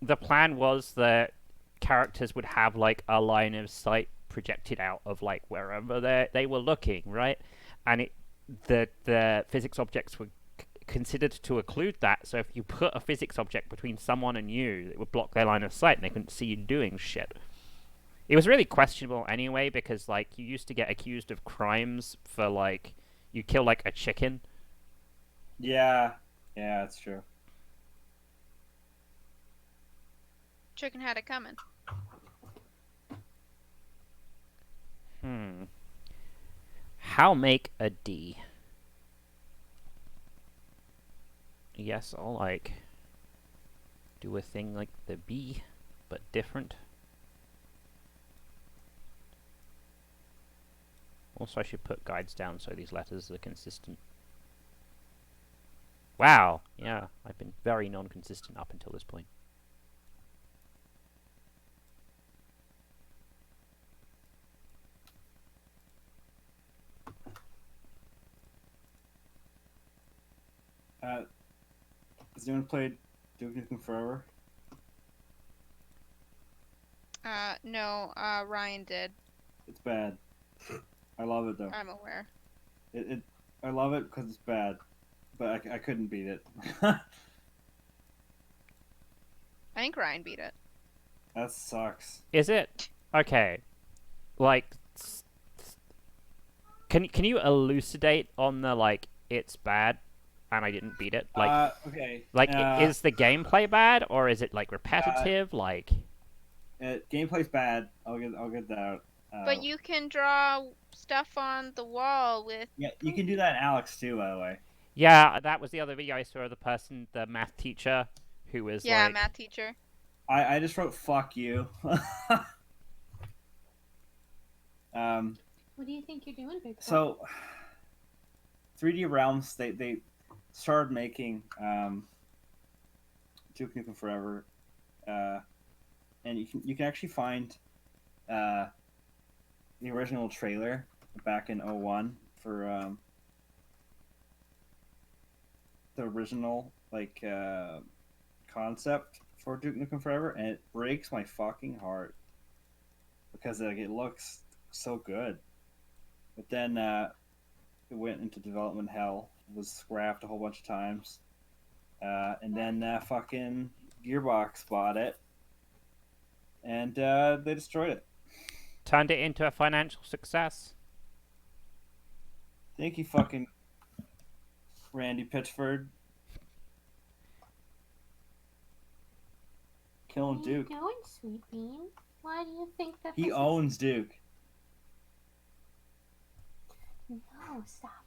the plan was that characters would have like a line of sight projected out of like wherever they were looking, right? And the physics objects were considered to occlude that. So if you put a physics object between someone and you, it would block their line of sight, and they couldn't see you doing shit. It was really questionable anyway, because like you used to get accused of crimes for like you kill like a chicken. Yeah, that's true. Chicken had it coming. How make a D? Yes, I'll like do a thing like the B, but different. Also, I should put guides down so these letters are consistent. Wow, yeah, I've been very non-consistent up until this point. Has anyone played Duke Nukem Forever? No, Ryan did. It's bad. I love it though. I'm aware. I love it because it's bad, but I couldn't beat it. I think Ryan beat it. That sucks. Is it? Okay. Like, can you elucidate on the, like, it's bad and I didn't beat it? Like, okay. like is the gameplay bad or is it, like, repetitive? Like... Gameplay's bad. I'll get that. But you can draw stuff on the wall with... Yeah, you can do that in Alyx too, by the way. Yeah, that was the other video I saw of the person, the math teacher, who was Yeah, like... math teacher. I just wrote "fuck you." What do you think you're doing, Big Boy? So, 3D Realms they started making Duke Nukem Forever, and you can actually find the original trailer back in 01 for the original like concept for Duke Nukem Forever, and it breaks my fucking heart because like it looks so good. But then it went into development hell, was scrapped a whole bunch of times, and then fucking Gearbox bought it, and they destroyed it. Turned it into a financial success. Thank you, fucking Randy Pitchford. Killing Duke. Where are you going, Sweet Bean? Why do you think that He this owns Duke. is... No, stop.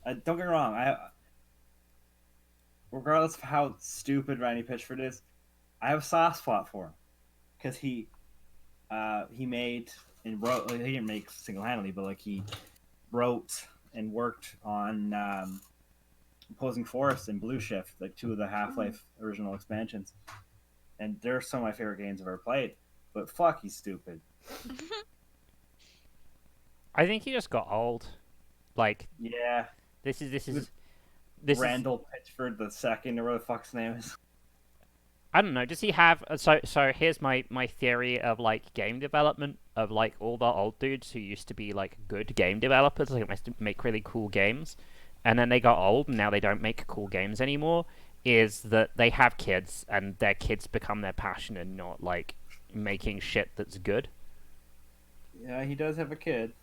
Don't get me wrong. Regardless of how stupid Randy Pitchford is, I have a soft spot for him because he made and wrote. Like, he didn't make single-handedly, but like he wrote and worked on Opposing Force and Blue Shift, like two of the Half-Life original expansions. And they're some of my favorite games I've ever played. But fuck, he's stupid. I think he just got old. Like, Yeah. this is Randall Pitchford the second, or what the fuck's name is. I don't know. Does he have so here's my theory of like game development of like all the old dudes who used to be like good game developers, like make really cool games, and then they got old and now they don't make cool games anymore. Is that they have kids and their kids become their passion and not like making shit that's good. Yeah, he does have a kid.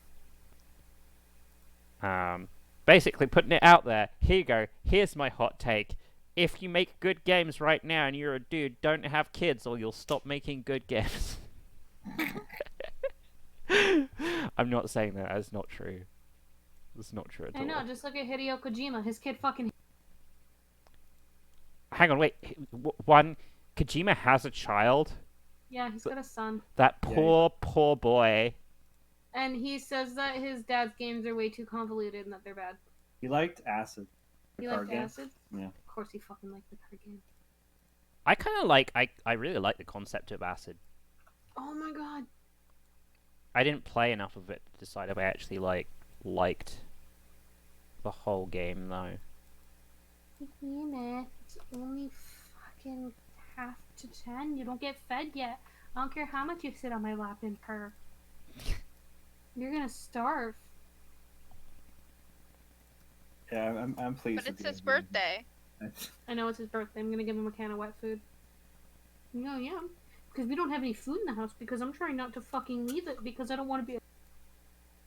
Basically putting it out there. Here you go. Here's my hot take. If you make good games right now and you're a dude, don't have kids or you'll stop making good games. I'm not saying that. That's not true. That's not true at all. I know, just look at Hideo Kojima. His kid fucking... Hang on, wait. One, Kojima has a child? Yeah, he's got a son. That poor boy. And he says that his dad's games are way too convoluted and that they're bad. He liked Acid. He card liked game. Acid? Yeah. Of course he fucking liked the card game. I kind of like... I really like the concept of Acid. Oh my god. I didn't play enough of it to decide if I actually, liked the whole game, though. Math, it's only fucking 9:30. You don't get fed yet. I don't care how much you sit on my lap and purr. You're gonna starve. Yeah, I'm pleased. But it's his birthday. I know it's his birthday. I'm gonna give him a can of wet food. No, yeah. Because we don't have any food in the house because I'm trying not to fucking leave it because I don't want to be...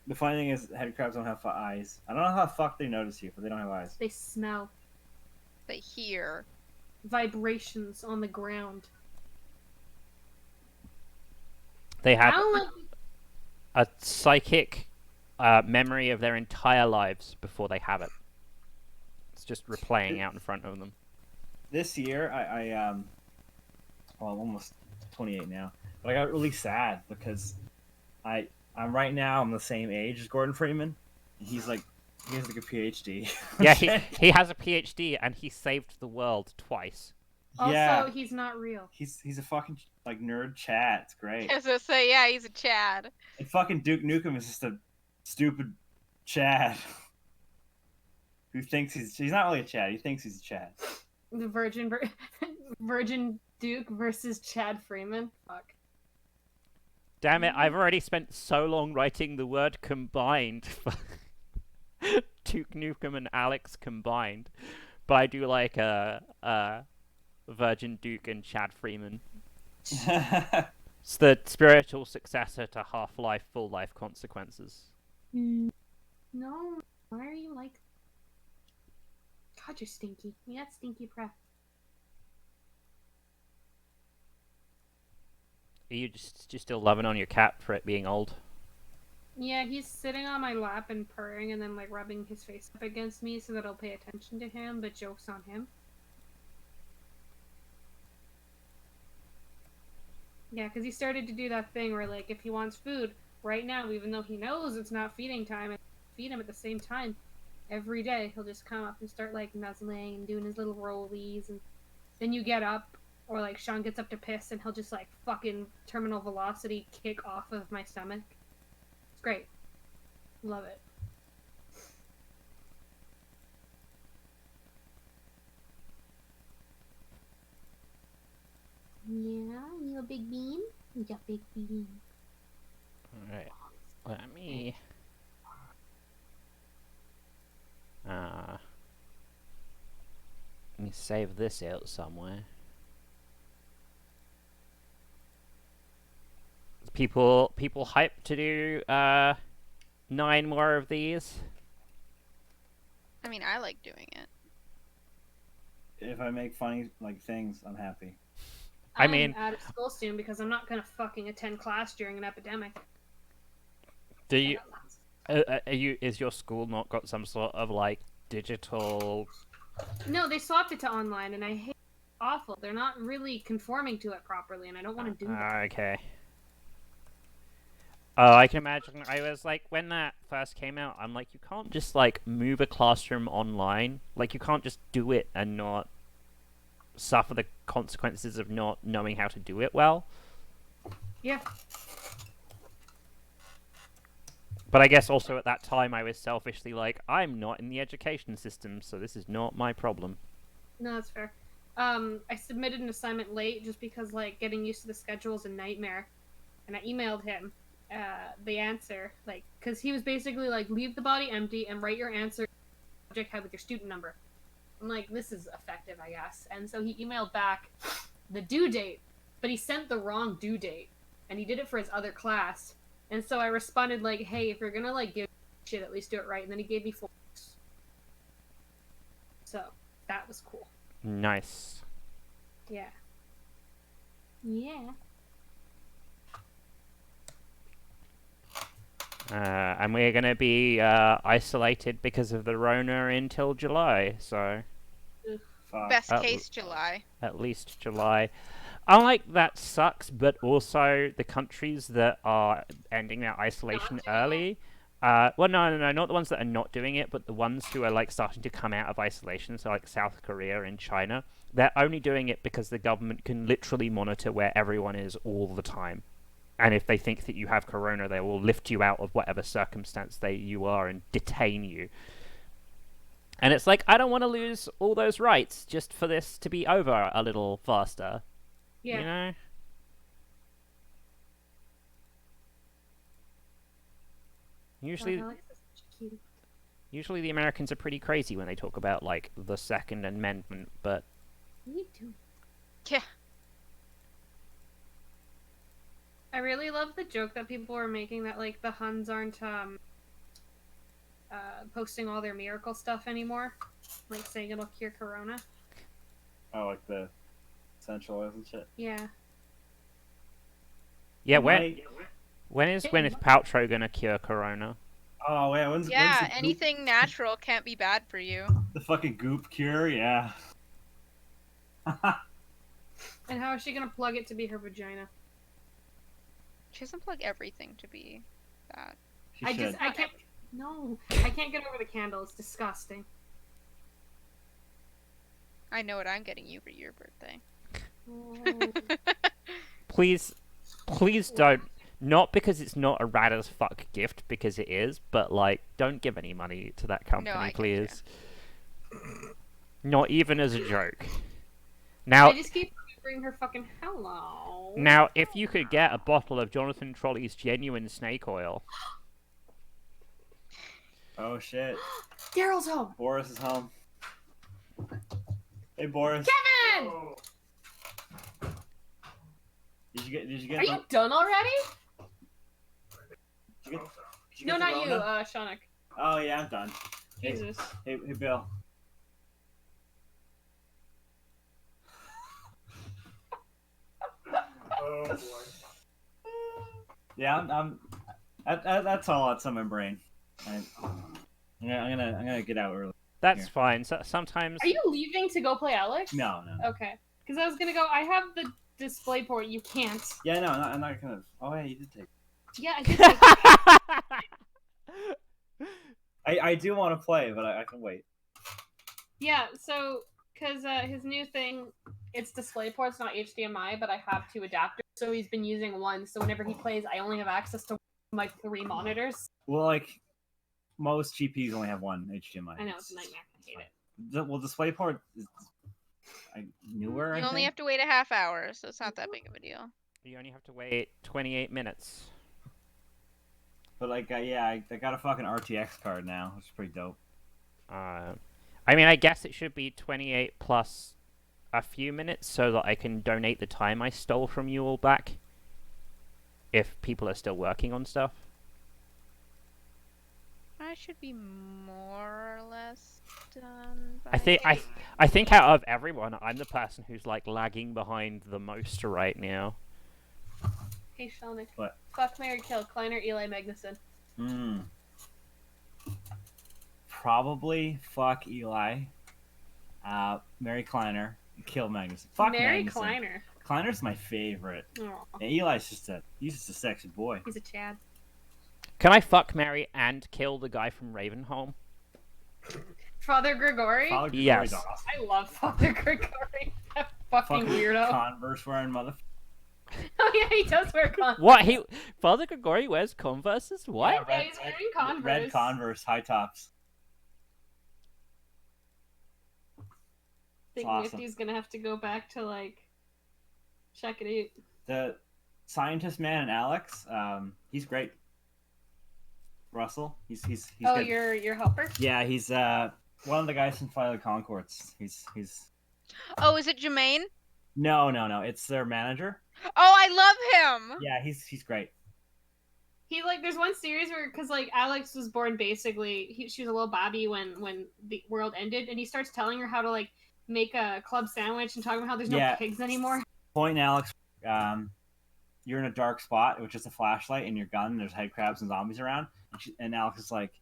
The funny thing is, headcrabs don't have eyes. I don't know how the fuck they notice you, but they don't have eyes. They smell They hear. vibrations on the ground. They I have... don't like... a psychic memory of their entire lives before they have it. It's just replaying out in front of them. This year, well, I'm almost 28 now, but I got really sad because I'm the same age as Gordon Freeman. He has like a PhD. Yeah, he has a PhD and he saved the world twice. Also, he's not real. He's a fucking like nerd Chad. It's great. As I say, yeah, he's a Chad. And fucking Duke Nukem is just a stupid Chad who thinks he's not really a Chad. He thinks he's a Chad. The Virgin Duke versus Chad Freeman. Fuck. Damn it! I've already spent so long writing the word combined for Duke Nukem and Alyx combined, but I do like Virgin Duke and Chad Freeman. It's the spiritual successor to Half Life Full Life Consequences. No, why are you like? God, you're stinky. You got stinky breath. Are you just still loving on your cat for it being old? Yeah, he's sitting on my lap and purring and then like rubbing his face up against me so that I'll pay attention to him, but joke's on him. Yeah, because he started to do that thing where like if he wants food right now, even though he knows it's not feeding time, and feed him at the same time every day, he'll just come up and start like nuzzling and doing his little rollies, and then you get up, or like Sean gets up to piss and he'll just like fucking terminal velocity kick off of my stomach. It's great. Love it. Yeah, you a big bean? You got big bean. Alright. Let me save this out somewhere. People hype to do 9 more of these. I mean, I like doing it. If I make funny like things, I'm happy. I mean, I'm out of school soon because I'm not gonna fucking attend class during an epidemic. do you? Is your school not got some sort of like digital? No, they swapped it to online, and I hate it. Awful. They're not really conforming to it properly, and I don't want to do that. Okay. Oh, I can imagine. I was like, when that first came out, I'm like, you can't just like move a classroom online. Like, you can't just do it and not suffer the consequences of not knowing how to do it well. Yeah. But I guess also at that time I was selfishly like, I'm not in the education system, so this is not my problem. No, that's fair. I submitted an assignment late just because like getting used to the schedule is a nightmare, and I emailed him the answer, like, because he was basically like, leave the body empty and write your answer subject head with your student number. I'm like, this is effective, I guess. And so he emailed back the due date, but he sent the wrong due date, and he did it for his other class. And so I responded like, hey, if you're gonna like give shit, at least do it right. And then he gave me 4 weeks. So that was cool. Nice. Yeah. Yeah. And we're going to be isolated because of the Rona until July, so Best case, July. at least July. I'm like, that sucks, but also the countries that are ending their isolation early. Well, no, not the ones that are not doing it, but the ones who are like starting to come out of isolation, so like South Korea and China. They're only doing it because the government can literally monitor where everyone is all the time. And if they think that you have corona, they will lift you out of whatever circumstance you are and detain you. And it's like, I don't want to lose all those rights just for this to be over a little faster. Yeah. You know? Usually the Americans are pretty crazy when they talk about, like, the Second Amendment, but... Me too. Yeah. I really love the joke that people were making that, like, the Huns aren't, posting all their miracle stuff anymore. Like, saying it'll cure corona. Oh, like the essential oils and shit. Yeah. Yeah, When is Gwyneth Paltrow gonna cure Corona? Oh yeah, when's Yeah, the goop, anything natural can't be bad for you. the fucking goop cure? Yeah. And how is she gonna plug it to be her vagina? She doesn't plug everything to be that. She I should. can't. No, I can't get over the candle. It's disgusting. I know what I'm getting you for your birthday. Oh. Please don't. Not because it's not a rad as fuck gift, because it is, but like, don't give any money to that company, I get please. Not even as a joke. Now, I just keep remembering her fucking hello. now, if you could get a bottle of Jonathan Trolley's genuine snake oil, Oh shit. Daryl's home. Boris is home. Hey Boris. Kevin, Did you get are you done already? did you No, get not the you, Rona? Seanic. Oh yeah, I'm done. Hey, Jesus. hey Bill. Oh boy. Yeah, that's all that's on my brain. I'm gonna get out early. that's Here. fine. So, sometimes... Are you leaving to go play Alyx? No. Okay. Because I was gonna go. I have the display port. You can't. Yeah, no, I'm not gonna. Oh yeah, you did take. Yeah, I did. Take I do want to play, but I can wait. Yeah, so because his new thing, it's display ports, not HDMI, but I have two adapters. So he's been using one. So whenever he plays, I only have access to my 3 monitors. Well, like most GPs only have one HDMI. I know it's a nightmare. I hate it. Well, DisplayPort is newer. You I only think? have to wait a half hour, so it's not that big of a deal. You only have to wait 28 minutes. But like, yeah, I got a fucking RTX card now, which is pretty dope. I mean, I guess it should be 28 plus a few minutes so that I can donate the time I stole from you all back. If people are still working on stuff. I should be more or less done by I think out of everyone, I'm the person who's like lagging behind the most right now. Hey, Seanic. What? Fuck, Mary, kill Kleiner, Eli, Magnuson. Probably fuck Eli. Mary Kleiner. Kill Magnuson. Fuck Mary Magnuson. Kleiner. Kleiner's my favorite. Oh, And Eli's he's just a sexy boy. he's a Chad. Can I fuck, marry, and kill the guy from Ravenholm? Father Grigori? Father Gregori's Yes. awesome. I love Father Grigori. That fucking weirdo. Converse wearing mother. Oh yeah, he does wear Converse. What? Father Gregory wears Converses? What? Yeah, he's wearing Converse. Red Converse high tops. I think awesome. Nifty's gonna have to go back to like check it out. The scientist man in Alyx, he's great. Russell, he's Oh, good. your helper? Yeah, he's one of the guys from Flight of the Conchords. He's Oh, is it Jermaine? no, it's their manager. Oh, I love him! Yeah, he's great. He like there's one series where because like Alyx was born basically she was a little Bobby when the world ended, and he starts telling her how to like make a club sandwich and talking about how there's no Yeah. pigs anymore. Point in Alyx, you're in a dark spot with just a flashlight and your gun. And there's head crabs and zombies around, and Alyx is like,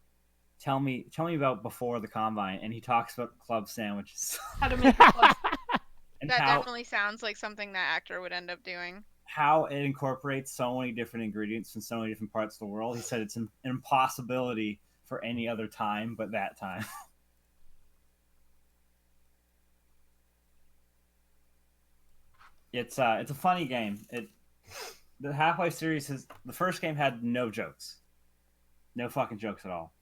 "Tell me about before the Combine," and he talks about club sandwiches. How to make a club And That how definitely sounds like something that actor would end up doing. how it incorporates so many different ingredients from so many different parts of the world. He said it's an impossibility for any other time but that time. It's a funny game. The Half-Life series the first game had no jokes, no fucking jokes at all.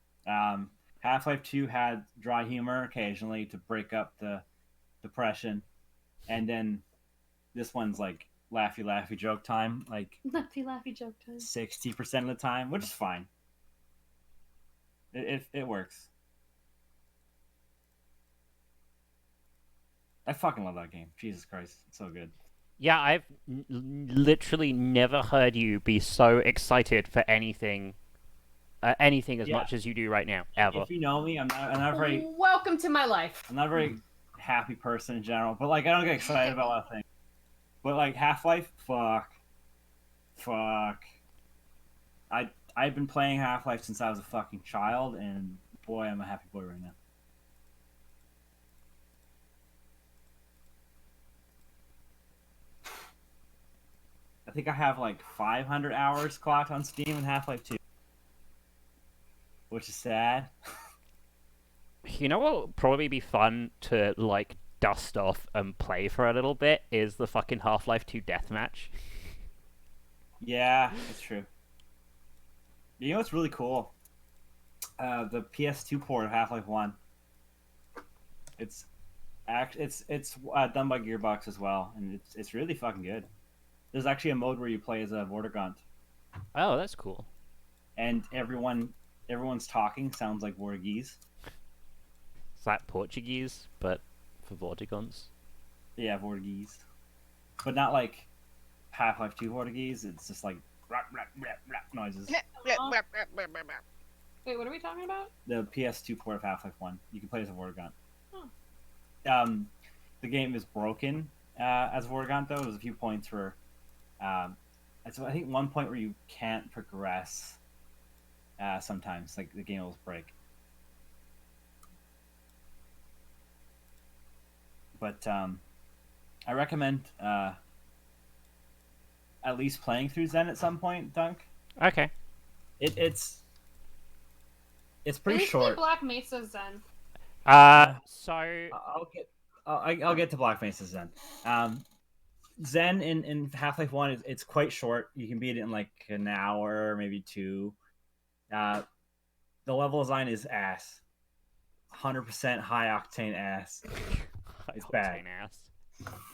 Half-Life 2 had dry humor occasionally to break up the depression, and then this one's like laughy joke time, like laughy joke time. 60% of the time, which is fine. It works. I fucking love that game. Jesus Christ, it's so good. Yeah, I've literally never heard you be so excited for anything as Yeah. much as you do right now, ever. If you know me, I'm not very Welcome to my life. I'm not a very happy person in general, but like I don't get excited about a lot of things. But like Half-Life, fuck. I've been playing Half-Life since I was a fucking child, and boy, I'm a happy boy right now. I think I have like 500 hours clocked on Steam in Half-Life 2, which is sad. You know what would probably be fun to like dust off and play for a little bit is the fucking Half-Life 2 deathmatch. Yeah, that's true. You know what's really cool? The PS2 port of Half-Life 1. It's done by Gearbox as well, and it's really fucking good. There's actually a mode where you play as a Vortigaunt, Oh, that's cool. and everyone's talking sounds like Portuguese. It's like Portuguese, but for Vortigons. Yeah, Portuguese, but not like Half-Life 2 Portuguese. It's just like rap, rap, rap, rap noises. Wait, what are we talking about? The PS2 port of Half-Life 1. You can play as a Vortigaunt. Oh. The game is broken as a Vortigaunt, though. There's a few points where, so I think one point where you can't progress. Sometimes, like the game will break. But I recommend at least playing through Zen at some point, Dunk. Okay. It's pretty At least short. play Black Mesa Zen. So I'll get to Black Mesa Zen. Zen in Half-Life 1 it's quite short. You can beat it in like an hour, maybe two. The level design is ass. 100% high octane ass. It's bad. ass.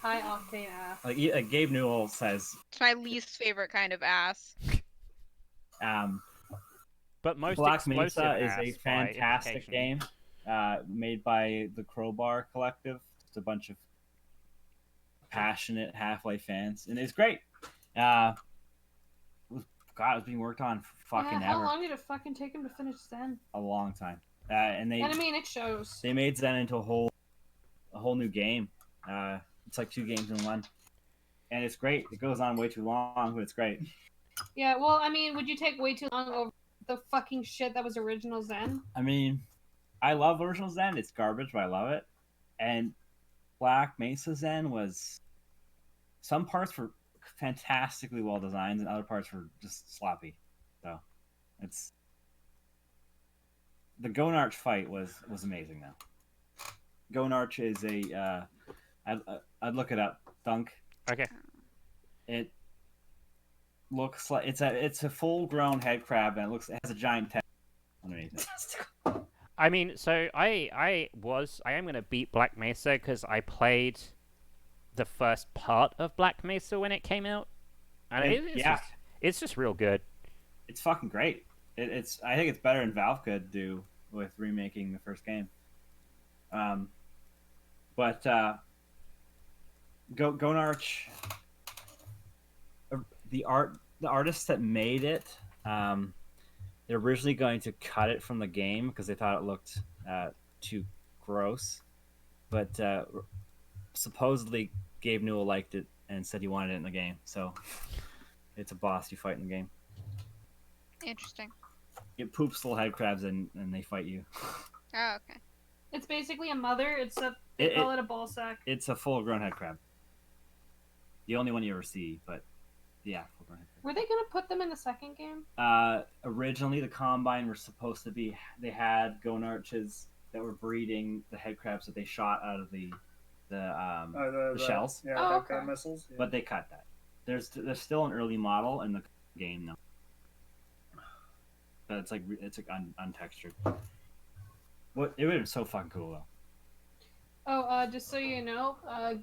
High octane ass. Like Gabe Newell says, It's my least favorite kind of ass. But most Black explosive Mesa is ass a by fantastic implication. game, made by the Crowbar Collective. Just a bunch of passionate Half-Life fans, and it's great. God, it was being worked on for fucking How ever. long did it fucking take him to finish Zen? A long time. And And I mean, it shows. they made Zen into a whole new game. It's like 2 games in one, and it's great. It goes on way too long, but it's great. Yeah, well, I mean, would you take way too long over the fucking shit that was original Zen? I mean, I love original Zen. It's garbage, but I love it. And Black Mesa Zen was, some parts were fantastically well designed, and other parts were just sloppy. So it's, the Gonarch fight was amazing though. Gonarch is a I'd look it up. Dunk. Okay. It looks like it's a full grown head crab, and it has a giant tail underneath it. I mean, so I am gonna beat Black Mesa because I played the first part of Black Mesa when it came out, and it's just real good. It's fucking great. It's I think it's better than Valve could do with remaking the first game. But Gonarch, the artists that made it, they're originally going to cut it from the game because they thought it looked too gross, but supposedly Gabe Newell liked it and said he wanted it in the game. So it's a boss you fight in the game. Interesting. It poops little head crabs and they fight you. Oh, okay. It's basically a mother. They call it a ball sack. It's a full-grown head crab. The only one you ever see, but yeah, full-grown head crab. Were they gonna put them in the second game? Originally, the Combine were supposed to be. They had Gonarches that were breeding the head crabs that they shot out of the shells. Yeah, Oh, the okay. missiles. Yeah. But they cut that. There's still an early model in the game now. But it's like untextured. What it would have been so fucking cool though. Oh, just so you know,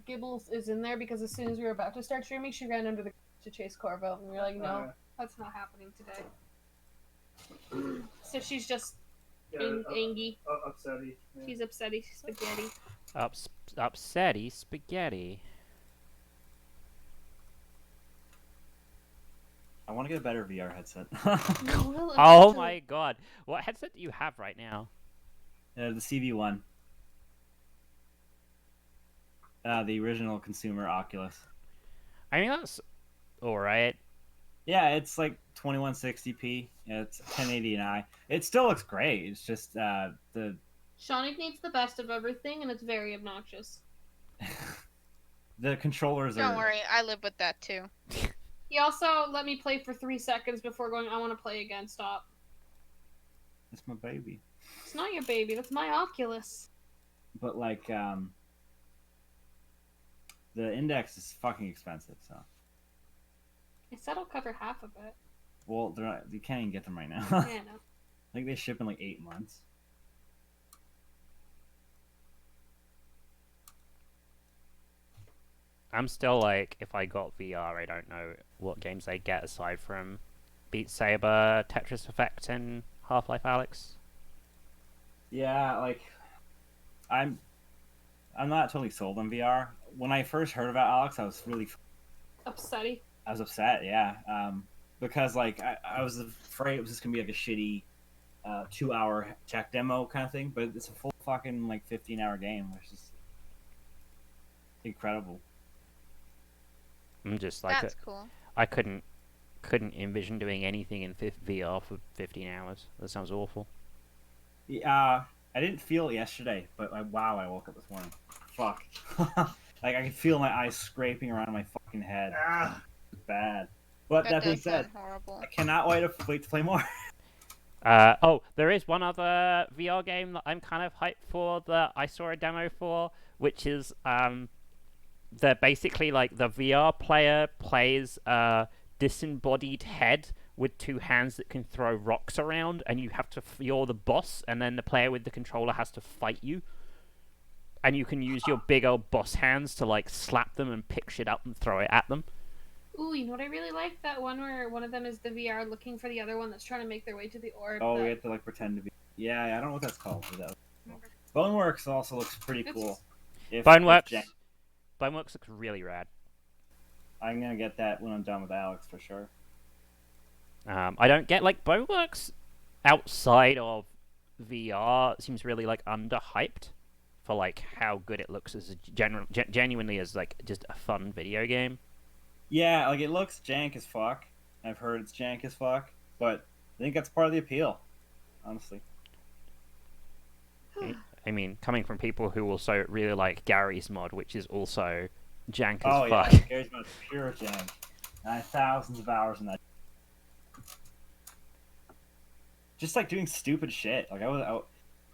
Gibbles is in there because as soon as we were about to start streaming, she ran under the to chase Corvo, and we were like, no, that's not happening today. So she's just angy. Upsetty. Yeah. She's upsetty spaghetti. Upsetty spaghetti. I want to get a better VR headset. Oh my god, what headset do you have right now? The CV1. The original consumer Oculus. I mean, that's alright. Yeah, it's like 2160p. It's 1080i. It still looks great. It's just the Seanic needs the best of everything, and it's very obnoxious. the controllers Don't are. worry, I live with that too. He also let me play for 3 seconds before going, I want to play again, stop. It's my baby. It's not your baby, that's my Oculus. But like the index is fucking expensive. So I said I'll cover half of it. well, they're not. You can't even get them right now. Yeah, I no. think they ship in like 8 months. I'm still like, if I got VR, I don't know what games I'd get aside from Beat Saber, Tetris Effect, and Half Life Alyx. Yeah, like I'm not totally sold on VR. When I first heard about Alyx, I was really Upsetty. I was upset. Yeah, because like I was afraid it was just gonna be like a shitty 2-hour tech demo kind of thing, but it's a full fucking like 15-hour game, which is incredible. I'm just like, That's cool. I couldn't envision doing anything in VR for 15 hours. That sounds awful. Yeah, I didn't feel it yesterday, but wow, I woke up this morning. Fuck. Like I can feel my eyes scraping around my fucking head. Bad. But that being does said, sound horrible. I cannot wait to play more. Oh, there is one other VR game that I'm kind of hyped for that I saw a demo for, which is they're basically like the VR player plays a disembodied head with 2 hands that can throw rocks around, and you have to you're the boss, and then the player with the controller has to fight you. And you can use your big old boss hands to like slap them and pick shit up and throw it at them. Ooh, you know what I really like? That one where one of them is the VR looking for the other one that's trying to make their way to the orb. Oh, that... we have to like pretend to be. Yeah, I don't know what that's called. But that... Boneworks also looks pretty cool. Boneworks looks really rad. I'm gonna get that when I'm done with Alyx for sure. I don't get like Boneworks outside of VR seems really like underhyped for like how good it looks as a genuinely as like just a fun video game. Yeah, like it looks jank as fuck. I've heard it's jank as fuck, but I think that's part of the appeal, honestly. I mean, coming from people who also really like Gary's mod, which is also jank Oh as yeah, fuck. Gary's mod is pure jank. I had thousands of hours in that. Just like doing stupid shit. Like I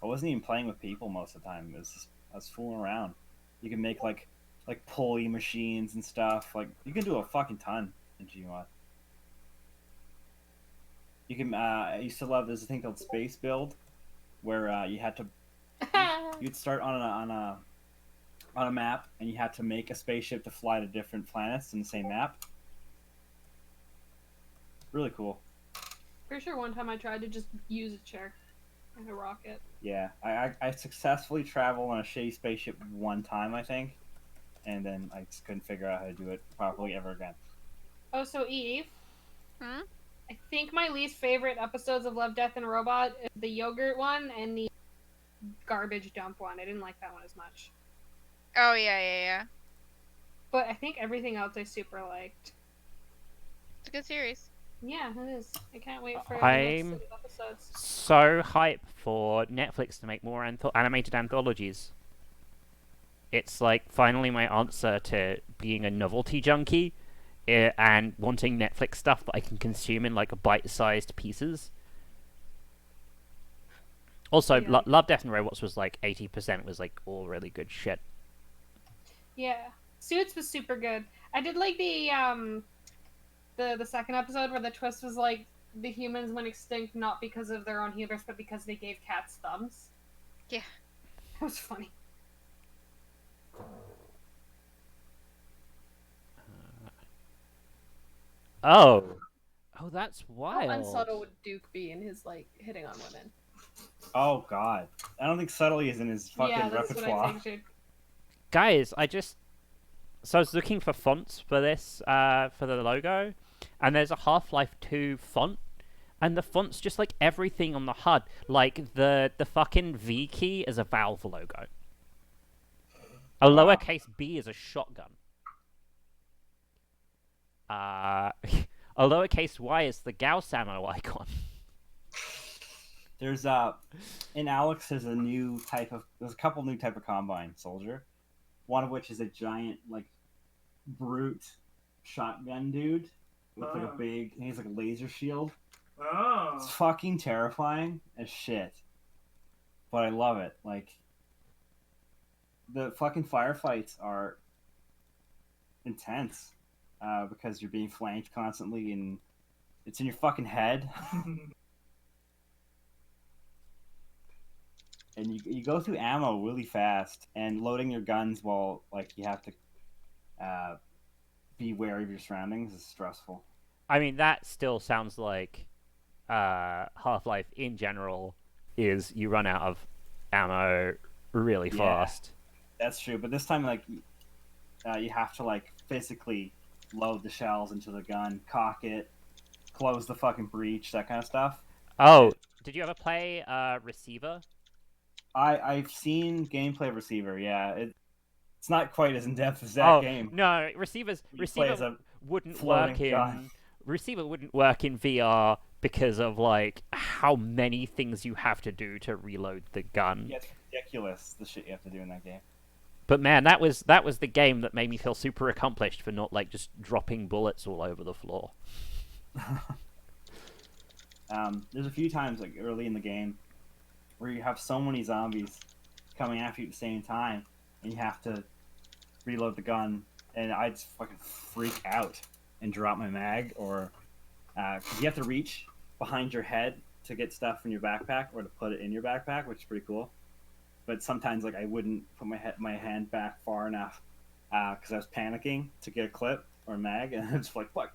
wasn't even playing with people most of the time. It was just, I was fooling around. You can make like pulley machines and stuff. Like you can do a fucking ton in Gmod. You can. I used to love. There's a thing called Space Build, where you had to. You'd start on a map, and you had to make a spaceship to fly to different planets in the same map. Really cool. Pretty sure one time I tried to just use a chair and a rocket. Yeah, I successfully traveled on a shitty spaceship one time, I think, and then I just couldn't figure out how to do it properly ever again. Oh, so Eve? Hmm? I think my least favorite episodes of Love, Death, and Robot is the yogurt one and the garbage dump one. I didn't like that one as much. Oh yeah. But I think everything else I super liked. It's a good series. Yeah, it is. I can't wait for the I'm next episodes. so hype for Netflix to make more animated anthologies. It's like finally my answer to being a novelty junkie and wanting Netflix stuff that I can consume in like bite-sized pieces. Also, Yeah. Love, Death, and Robots was like 80% was like all really good shit. Yeah. Suits was super good. I did like the second episode where the twist was like the humans went extinct not because of their own hubris but because they gave cats thumbs. Yeah. That was funny. Oh, that's How wild. unsubtle would Duke be in his like hitting on women? Oh god, I don't think subtly is in his fucking Yeah, that's repertoire. what I pictured. Guys, so I was looking for fonts for this, for the logo, and there's a Half-Life 2 font, and the font's just like everything on the HUD. Like, the fucking V key is a Valve logo. A lowercase b is a shotgun. a lowercase y is the Gauss ammo icon. There's in Alyx there's a couple new type of combine soldier. One of which is a giant like brute shotgun dude with like a big, he's like a laser shield. It's fucking terrifying as shit. But I love it. Like the fucking firefights are intense because you're being flanked constantly and it's in your fucking head. And you go through ammo really fast, and loading your guns while like you have to be wary of your surroundings is stressful. I mean, that still sounds like Half-Life in general is you run out of ammo really fast. That's true, but this time like you have to like physically load the shells into the gun, cock it, close the fucking breech, that kind of stuff. Oh, did you ever play Receiver? I've seen gameplay of Receiver. Yeah, it's not quite as in depth as that game. No, Receiver wouldn't work in gun. Receiver wouldn't work in VR because of like how many things you have to do to reload the gun. Yeah, it's ridiculous the shit you have to do in that game. But man, that was the game that made me feel super accomplished for not like just dropping bullets all over the floor. There's a few times like early in the game where you have so many zombies coming after you at the same time, and you have to reload the gun, and I'd just fucking freak out and drop my mag, or cause you have to reach behind your head to get stuff in your backpack or to put it in your backpack, which is pretty cool. But sometimes like I wouldn't put my hand back far enough because I was panicking to get a clip or a mag, and it's like fuck.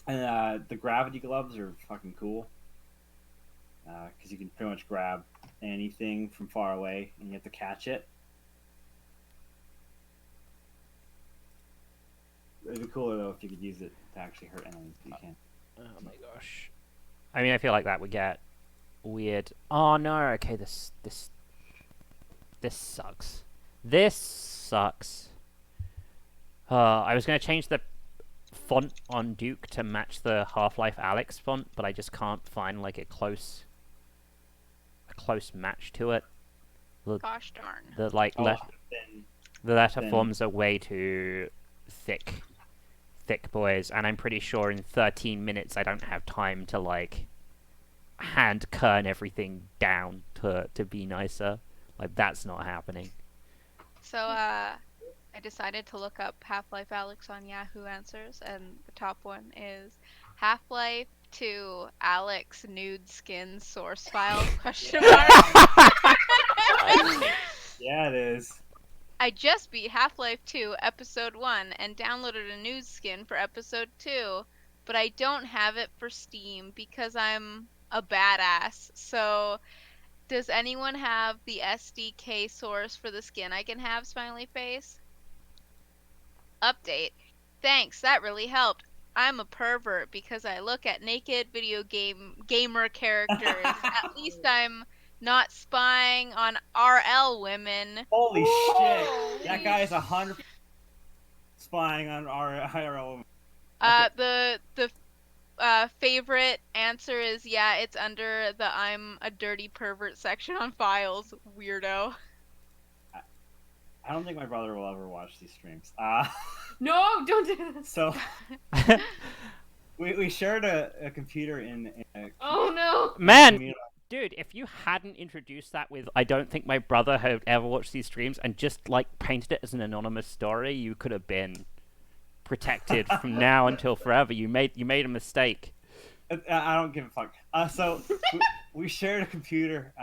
And the gravity gloves are fucking cool because you can pretty much grab anything from far away and you have to catch it. It'd be cooler though if you could use it to actually hurt enemies, but you can't. Oh my gosh. I mean, I feel like that would get weird. Oh no, okay, this sucks. This sucks. I was gonna change the font on Duke to match the Half-Life Alyx font, but I just can't find like a close match to it. Gosh darn. The like the letter forms are way too thick, boys, and I'm pretty sure in 13 minutes I don't have time to like hand kern everything down to be nicer. Like that's not happening. So I decided to look up Half-Life Alyx on Yahoo Answers, and the top one is Half-Life 2 Alyx nude skin source files question mark. Yeah, it is. I just beat Half-Life 2 Episode 1 and downloaded a nude skin for Episode 2, but I don't have it for Steam because I'm a badass. So, does anyone have the SDK source for the skin I can have, smiley face? Update. Thanks, that really helped. I'm a pervert because I look at naked video gamer characters. At least I'm not spying on RL women. Holy shit! That guy is 100 spying on our IRL women. The favorite answer is yeah, it's under the I'm a dirty pervert section on files. Weirdo. I don't think my brother will ever watch these streams. No, don't do this. So we shared a computer in a Oh no. Man, community. dude, if you hadn't introduced that with I don't think my brother had ever watched these streams and just like painted it as an anonymous story, you could have been protected from now until forever. You made a mistake. I don't give a fuck. So we shared a computer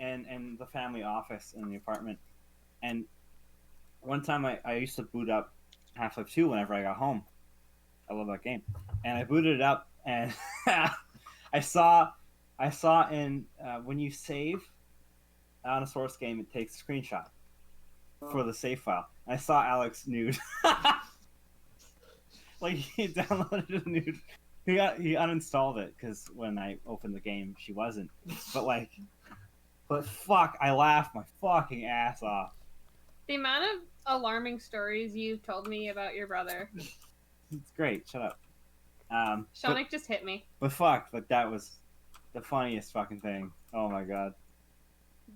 and the family office in the apartment. And one time I used to boot up Half-Life 2 whenever I got home. I love that game. And I booted it up, and I saw in when you save on a source game, it takes a screenshot for the save file. And I saw Alyx nude. Like he downloaded a nude. He uninstalled it because when I opened the game, she wasn't. But fuck, I laughed my fucking ass off. The amount of alarming stories you've told me about your brother. It's great. Shut up. Seanic just hit me. But fuck, like that was the funniest fucking thing. Oh my god.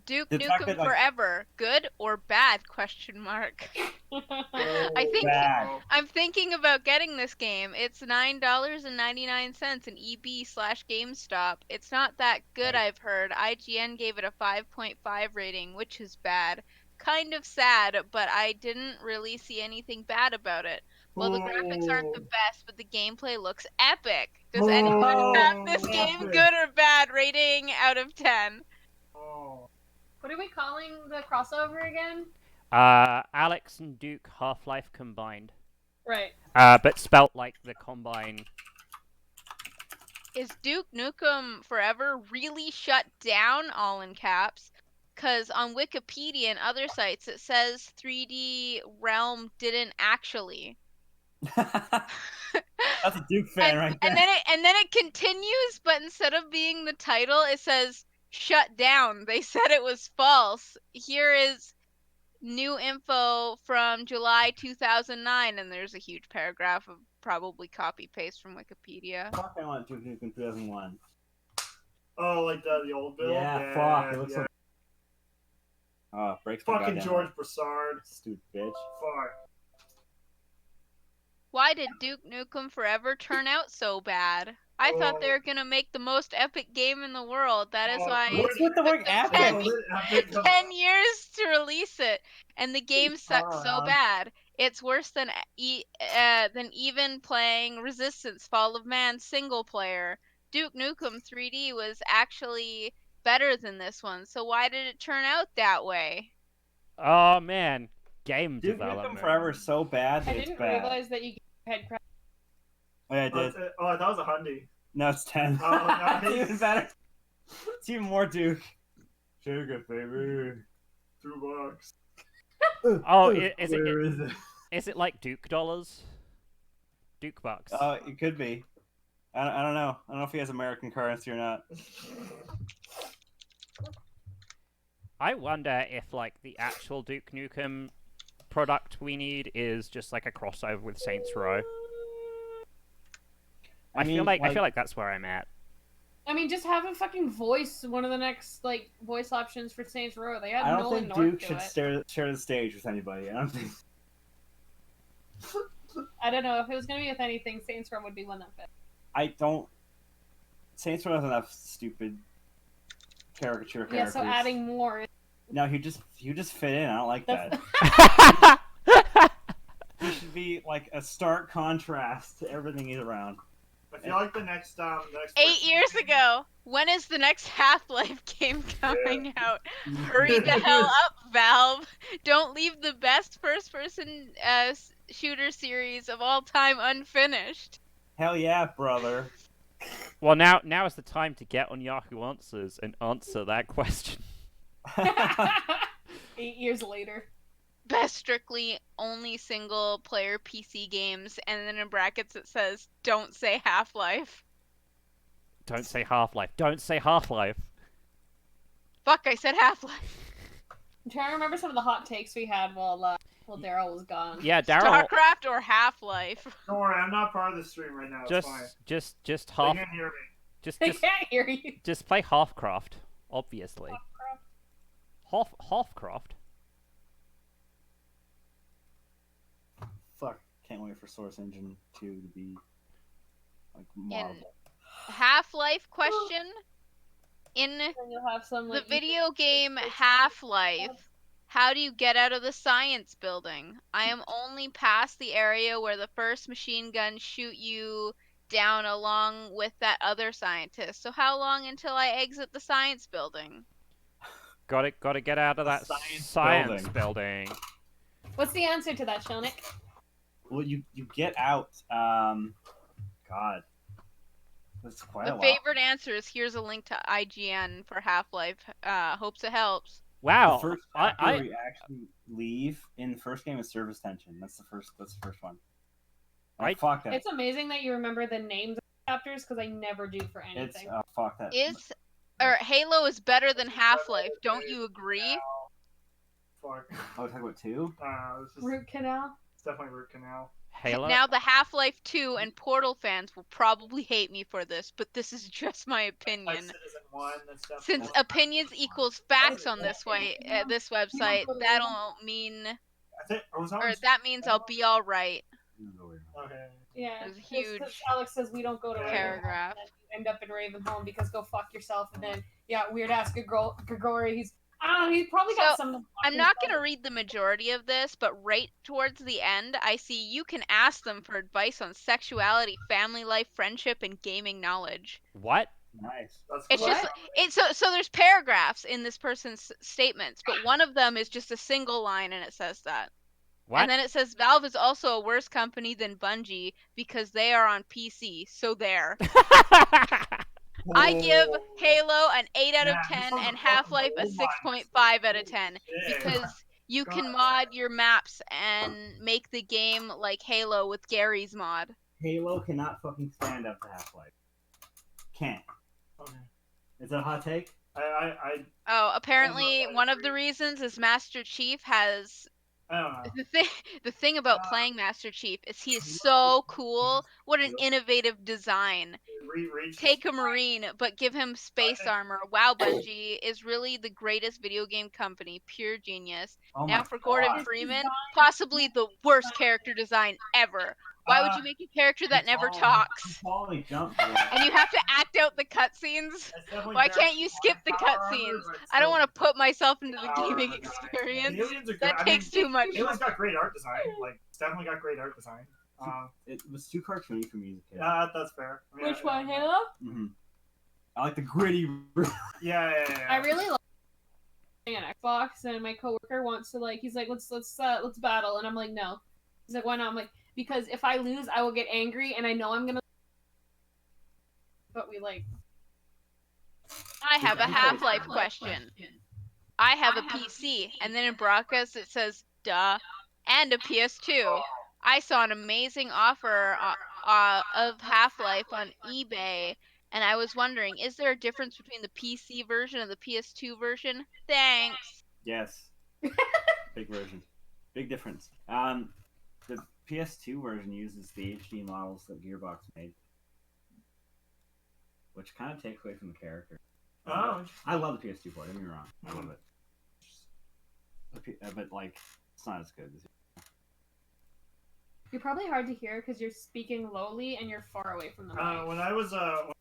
Duke The fact Nukem that, like- Forever, good or bad? Question mark. I think Bad. I'm thinking about getting this game. It's $9.99 in EB/GameStop. It's not that good, I've heard. IGN gave it a 5.5 rating, which is bad. Kind of sad, but I didn't really see anything bad about it. Well, the graphics aren't the best, but the gameplay looks epic. Does anyone have this game epic. good or bad rating out of 10? What are we calling the crossover again? Alyx and Duke Halflife Cmbined. Right. But spelt like the Combine. Is Duke Nukem Forever really shut down, all in caps? Because on Wikipedia and other sites it says 3D Realm didn't actually. That's a Duke fan right there. And then it continues, but instead of being the title, it says shut down. They said it was false. Here is new info from July 2009, and there's a huge paragraph of probably copy paste from Wikipedia. Fuck, I want Duke Nukem 2001. Oh, like the old build? Yeah, fuck, it looks like- Oh, breaks my Fucking goddamn George heart. Broussard. Stupid bitch. Fuck. Why did Duke Nukem Forever turn out so bad? I thought they were gonna make the most epic game in the world. That is why What's with the word them epic? 10 years to release it, and the game sucks so bad. It's worse than even playing Resistance: Fall of Man single player. Duke Nukem 3D was actually better than this one, so why did it turn out that way? Oh man, game Duke development. Nukem Forever is so bad that I it's didn't bad. realize that you get your head cracked. Oh, yeah, I did. Oh, that was a Hyundai. No, it's 10. Oh, nice. It's even better. It's even more Duke. Sugar, baby. $2. Oh, Where is it? is it like Duke dollars? Duke bucks. Oh, it could be. I don't know. I don't know if he has American currency or not. I wonder if like the actual Duke Nukem product we need is just like a crossover with Saints Row. I feel like that's where I'm at. I mean, just have him fucking voice one of the next like voice options for Saints Row. They had I don't Nolan think North Duke do should it. share the stage with anybody. I don't think. I don't know if it was gonna be with anything. Saints Row would be one that fit. I don't. Saints Row has enough stupid caricature characters. Yeah, so adding more. No, you just fit in. I don't like that. He should be like a stark contrast to everything he's around. I feel like the next 8 years ago. When is the next Half-Life game coming out? Hurry the hell up, Valve! Don't leave the best first-person shooter series of all time unfinished. Hell yeah, brother. Well, now is the time to get on Yahoo Answers and answer that question. 8 years later. Best strictly only single-player PC games, and then in brackets it says, "Don't say Half-Life." Don't say Half-Life. Don't say Half-Life. Fuck, I said Half-Life. I'm trying to remember some of the hot takes we had while Daryl was gone. Yeah, Daryl. StarCraft or Half-Life? Don't worry, I'm not part of the stream right now. It's fine. Just They half. can't hear me. They can't hear you. Just play Halfcraft, obviously. Halfcraft. Fuck, can't wait for Source Engine 2 to be like Marvel. Half-Life question? In And you'll have some the like video game Half-Life, how do you get out of the science building? I am only past the area where the first machine guns shoot you down along with that other scientist. So how long until I exit the science building? Gotta get out of that science building. What's the answer to that, Shonik? Well, you get out. God, that's quite The a while. favorite answer is here's a link to IGN for Half-Life. Hopes it helps. Wow, The first chapter where you actually leave in the first game is Service Tension. That's the first one. Fuck that. It's amazing that you remember the names of the chapters because I never do for It's anything. fuck that. Halo is better than Half-Life. Don't you agree? Fuck. Oh, we're talking about 2? This is Root canal. it's definitely root canal. Halo. Now the Half-Life 2 and Portal fans will probably hate me for this, but this is just my opinion. Citizen 1. That's definitely Since one. opinions equals facts on It's- this website, that'll mean, I think I was on. or that means I'll be all right. Okay. Yeah. There's a Because huge Alex says we don't go to paragraph. Ravenholm, and then you end up in Ravenholm because go fuck yourself, and then weird ass Grigori. He's I don't know. He probably got some. I'm not going to read the majority of this, but right towards the end, I see you can ask them for advice on sexuality, family life, friendship, and gaming knowledge. What? Nice. That's It's cool. just so there's paragraphs in this person's statements, but one of them is just a single line and it says that. What? And then it says Valve is also a worse company than Bungie because they are on PC. So there. I give Halo an 8 out of 10 and Half-Life a 6.5 out of 10 because you can mod your maps and make the game like Halo with Gary's mod. Halo cannot fucking stand up to Half-Life. Can't. Okay. Is that a hot take? Oh, apparently one of the reasons is Master Chief has I don't know. the thing about playing Master Chief is he is so cool. What an innovative design. Take a Marine, but give him space armor. Wow, Bungie is really the greatest video game company. Pure genius. Oh Now my for God. Gordon Freeman, possibly the worst character design ever. Why would you make a character that never talks? Holy jump. And you have to act out the cutscenes? Why can't you skip the cutscenes? I don't want to put myself into the gaming experience. That takes too much. Halo's got great art design. Like, it's definitely got great art design. It was too cartoony for me as a kid. That's fair. I mean, Which one, Halo? Mm-hmm. I like the gritty. Yeah. I really like an Xbox, and my coworker wants to he's like, let's battle, and I'm like, no. He's like, why not? I'm like, because if I lose, I will get angry, and I know I'm gonna. But we like. I have a Half-Life question. I have a PC, and then in broadcast it says, duh, and a PS2. I saw an amazing offer of Half-Life on eBay, and I was wondering, is there a difference between the PC version and the PS2 version? Thanks. Yes. Big version. Big difference. The PS2 version uses the HD models that Gearbox made, which kind of takes away from the character. Oh. I love the PS2 port. Don't get me wrong. I love it. But like, it's not as good. You're probably hard to hear because you're speaking lowly and you're far away from the mic. When I was the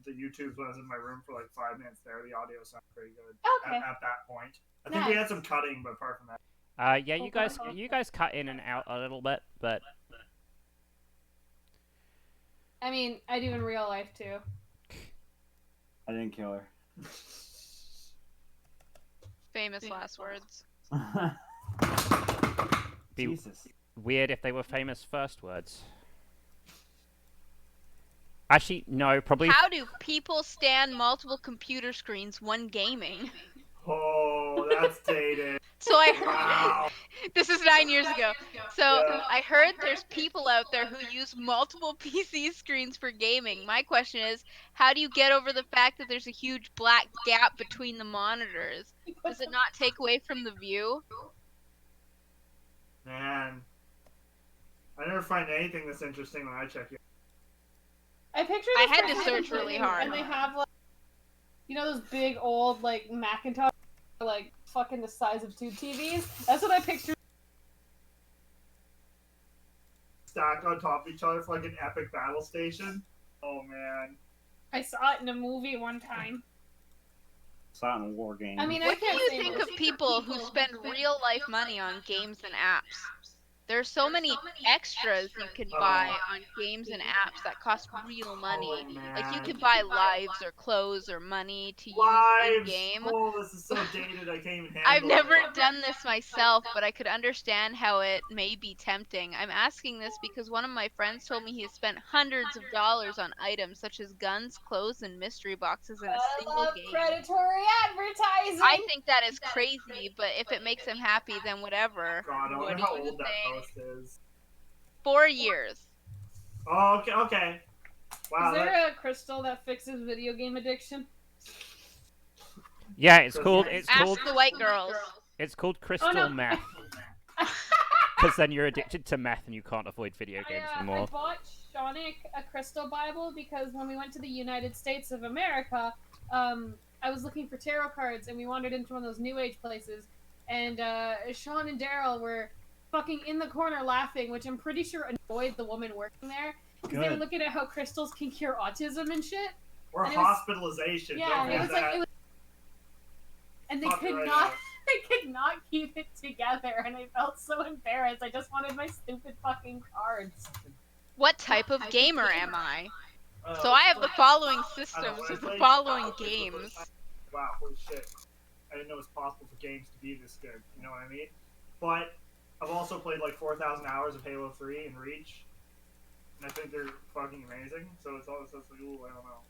YouTubes when I was in my room for like 5 minutes there, the audio sounded pretty good. Okay. At that point, I think we had some cutting, but apart from that. Yeah, you guys cut in and out a little bit, but I mean, I do in real life too. I didn't kill her. Famous last words. be Jesus. weird if they were famous first words. Actually, no, probably. How do people stand multiple computer screens when gaming? Oh, that's dated. So I heard, Wow. this is 9 years ago. So Yeah. I heard there's people out there who use multiple PC screens for gaming. My question is, how do you get over the fact that there's a huge black gap between the monitors? Does it not take away from the view? Man, I never find anything that's interesting when I check it. I picture. I this had to person search really sitting, hard. and they have those big old Macintosh, fucking the size of 2 TVs. That's what I picture. Stacked on top of each other for like an epic battle station. Oh man. I saw it in a movie one time. Silent War game. I mean, What I do can't you say think much. of people who spend real life money on games and apps? There's so many extras you can buy on games and apps that cost real money. Oh, Like you man. can buy lives or clothes or money to use in Lives! game. Oh, this is so dated. I can't even handle I've never it. done this myself, but I could understand how it may be tempting. I'm asking this because one of my friends told me he has spent hundreds of dollars on items such as guns, clothes, and mystery boxes in a I single love game. predatory advertising. I think that is crazy, but if it makes him happy, then whatever. God, I What wonder do how you old that think? post is. 4 years. Oh, okay. Wow. Is there a crystal that fixes video game addiction? Yeah, it's called. It's Ask called. the white girls. It's called crystal no. meth. Because then you're addicted to meth and you can't avoid video games I anymore. bought Seanic a crystal Bible because when we went to the United States of America, I was looking for tarot cards and we wandered into one of those New Age places, and Sean and Daryl were fucking in the corner laughing, which I'm pretty sure annoyed the woman working there because they were looking at how crystals can cure autism and shit. Or and hospitalization. Yeah, Don't it was forget like that. and they Fuck could right not. now. They could not keep it together, and I felt so embarrassed. I just wanted my stupid fucking cards. What type of gamer am I? Oh, So I have the following I don't know, systems when I with the played following Half Life for the games. first time, wow, holy shit. I didn't know it was possible for games to be this good, you know what I mean? But I've also played like 4,000 hours of Halo 3 and Reach, and I think they're fucking amazing, so it's always just like, ooh, I don't know.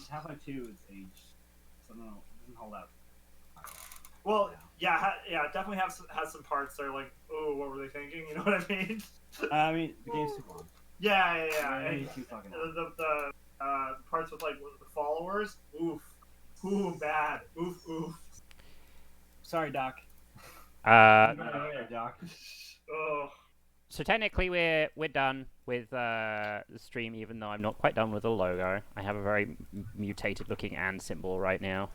Half-Life 2 is aged, so no, it doesn't hold up. Well, yeah, it definitely has some parts that are like, oh, what were they thinking? You know what I mean? I mean, the game's too long. Yeah. It's too fucking long. The parts with like the followers, oof, bad, oof. Sorry, Doc. Doc. Oh. So technically we're done with the stream, even though I'm not quite done with the logo. I have a very mutated looking and symbol right now.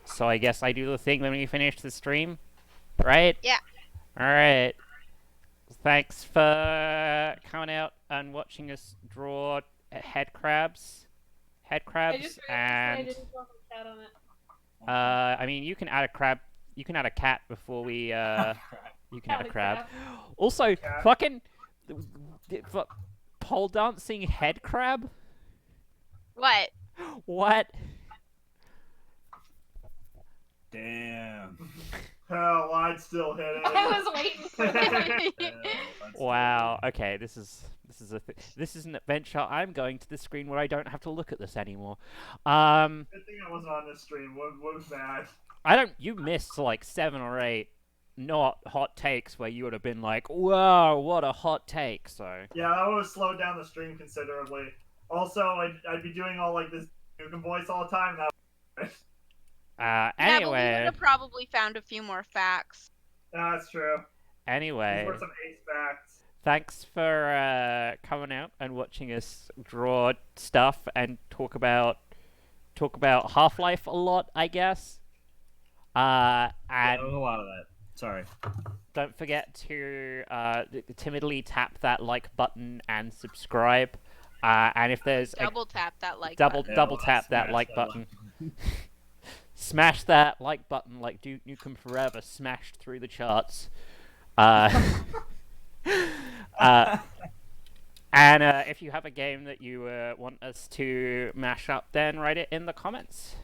So I guess I do the thing when we finish the stream, right? Yeah. Alright. Thanks for coming out and watching us draw head crabs. I just realized And I didn't draw a cat on it. I mean, you can add a crab. You can add a cat before we. You can add a crab. Also, fucking pole dancing head crab. What? What? Damn. Hell, I'd still hit it. I was waiting for that. Wow. Okay, this is this is an adventure. I'm going to the screen where I don't have to look at this anymore. Good thing I wasn't on this stream. What was bad? I don't. You missed like 7 or 8 not hot takes where you would have been like, "Whoa, what a hot take!" So Yeah, that would have slowed down the stream considerably. Also, I'd be doing all like this Nukem voice all the time. Yeah, but we would anyway, have probably found a few more facts. That's true. anyway, These were some ace facts. thanks for coming out and watching us draw stuff and talk about Half Life a lot, I guess. And There was a lot of that. Sorry. don't forget to timidly tap that like button and subscribe. And if there's Double tap that like double button. tap that smash like that button. Smash that like button like Duke Nukem Forever smashed through the charts. And if you have a game that you want us to mash up, then write it in the comments.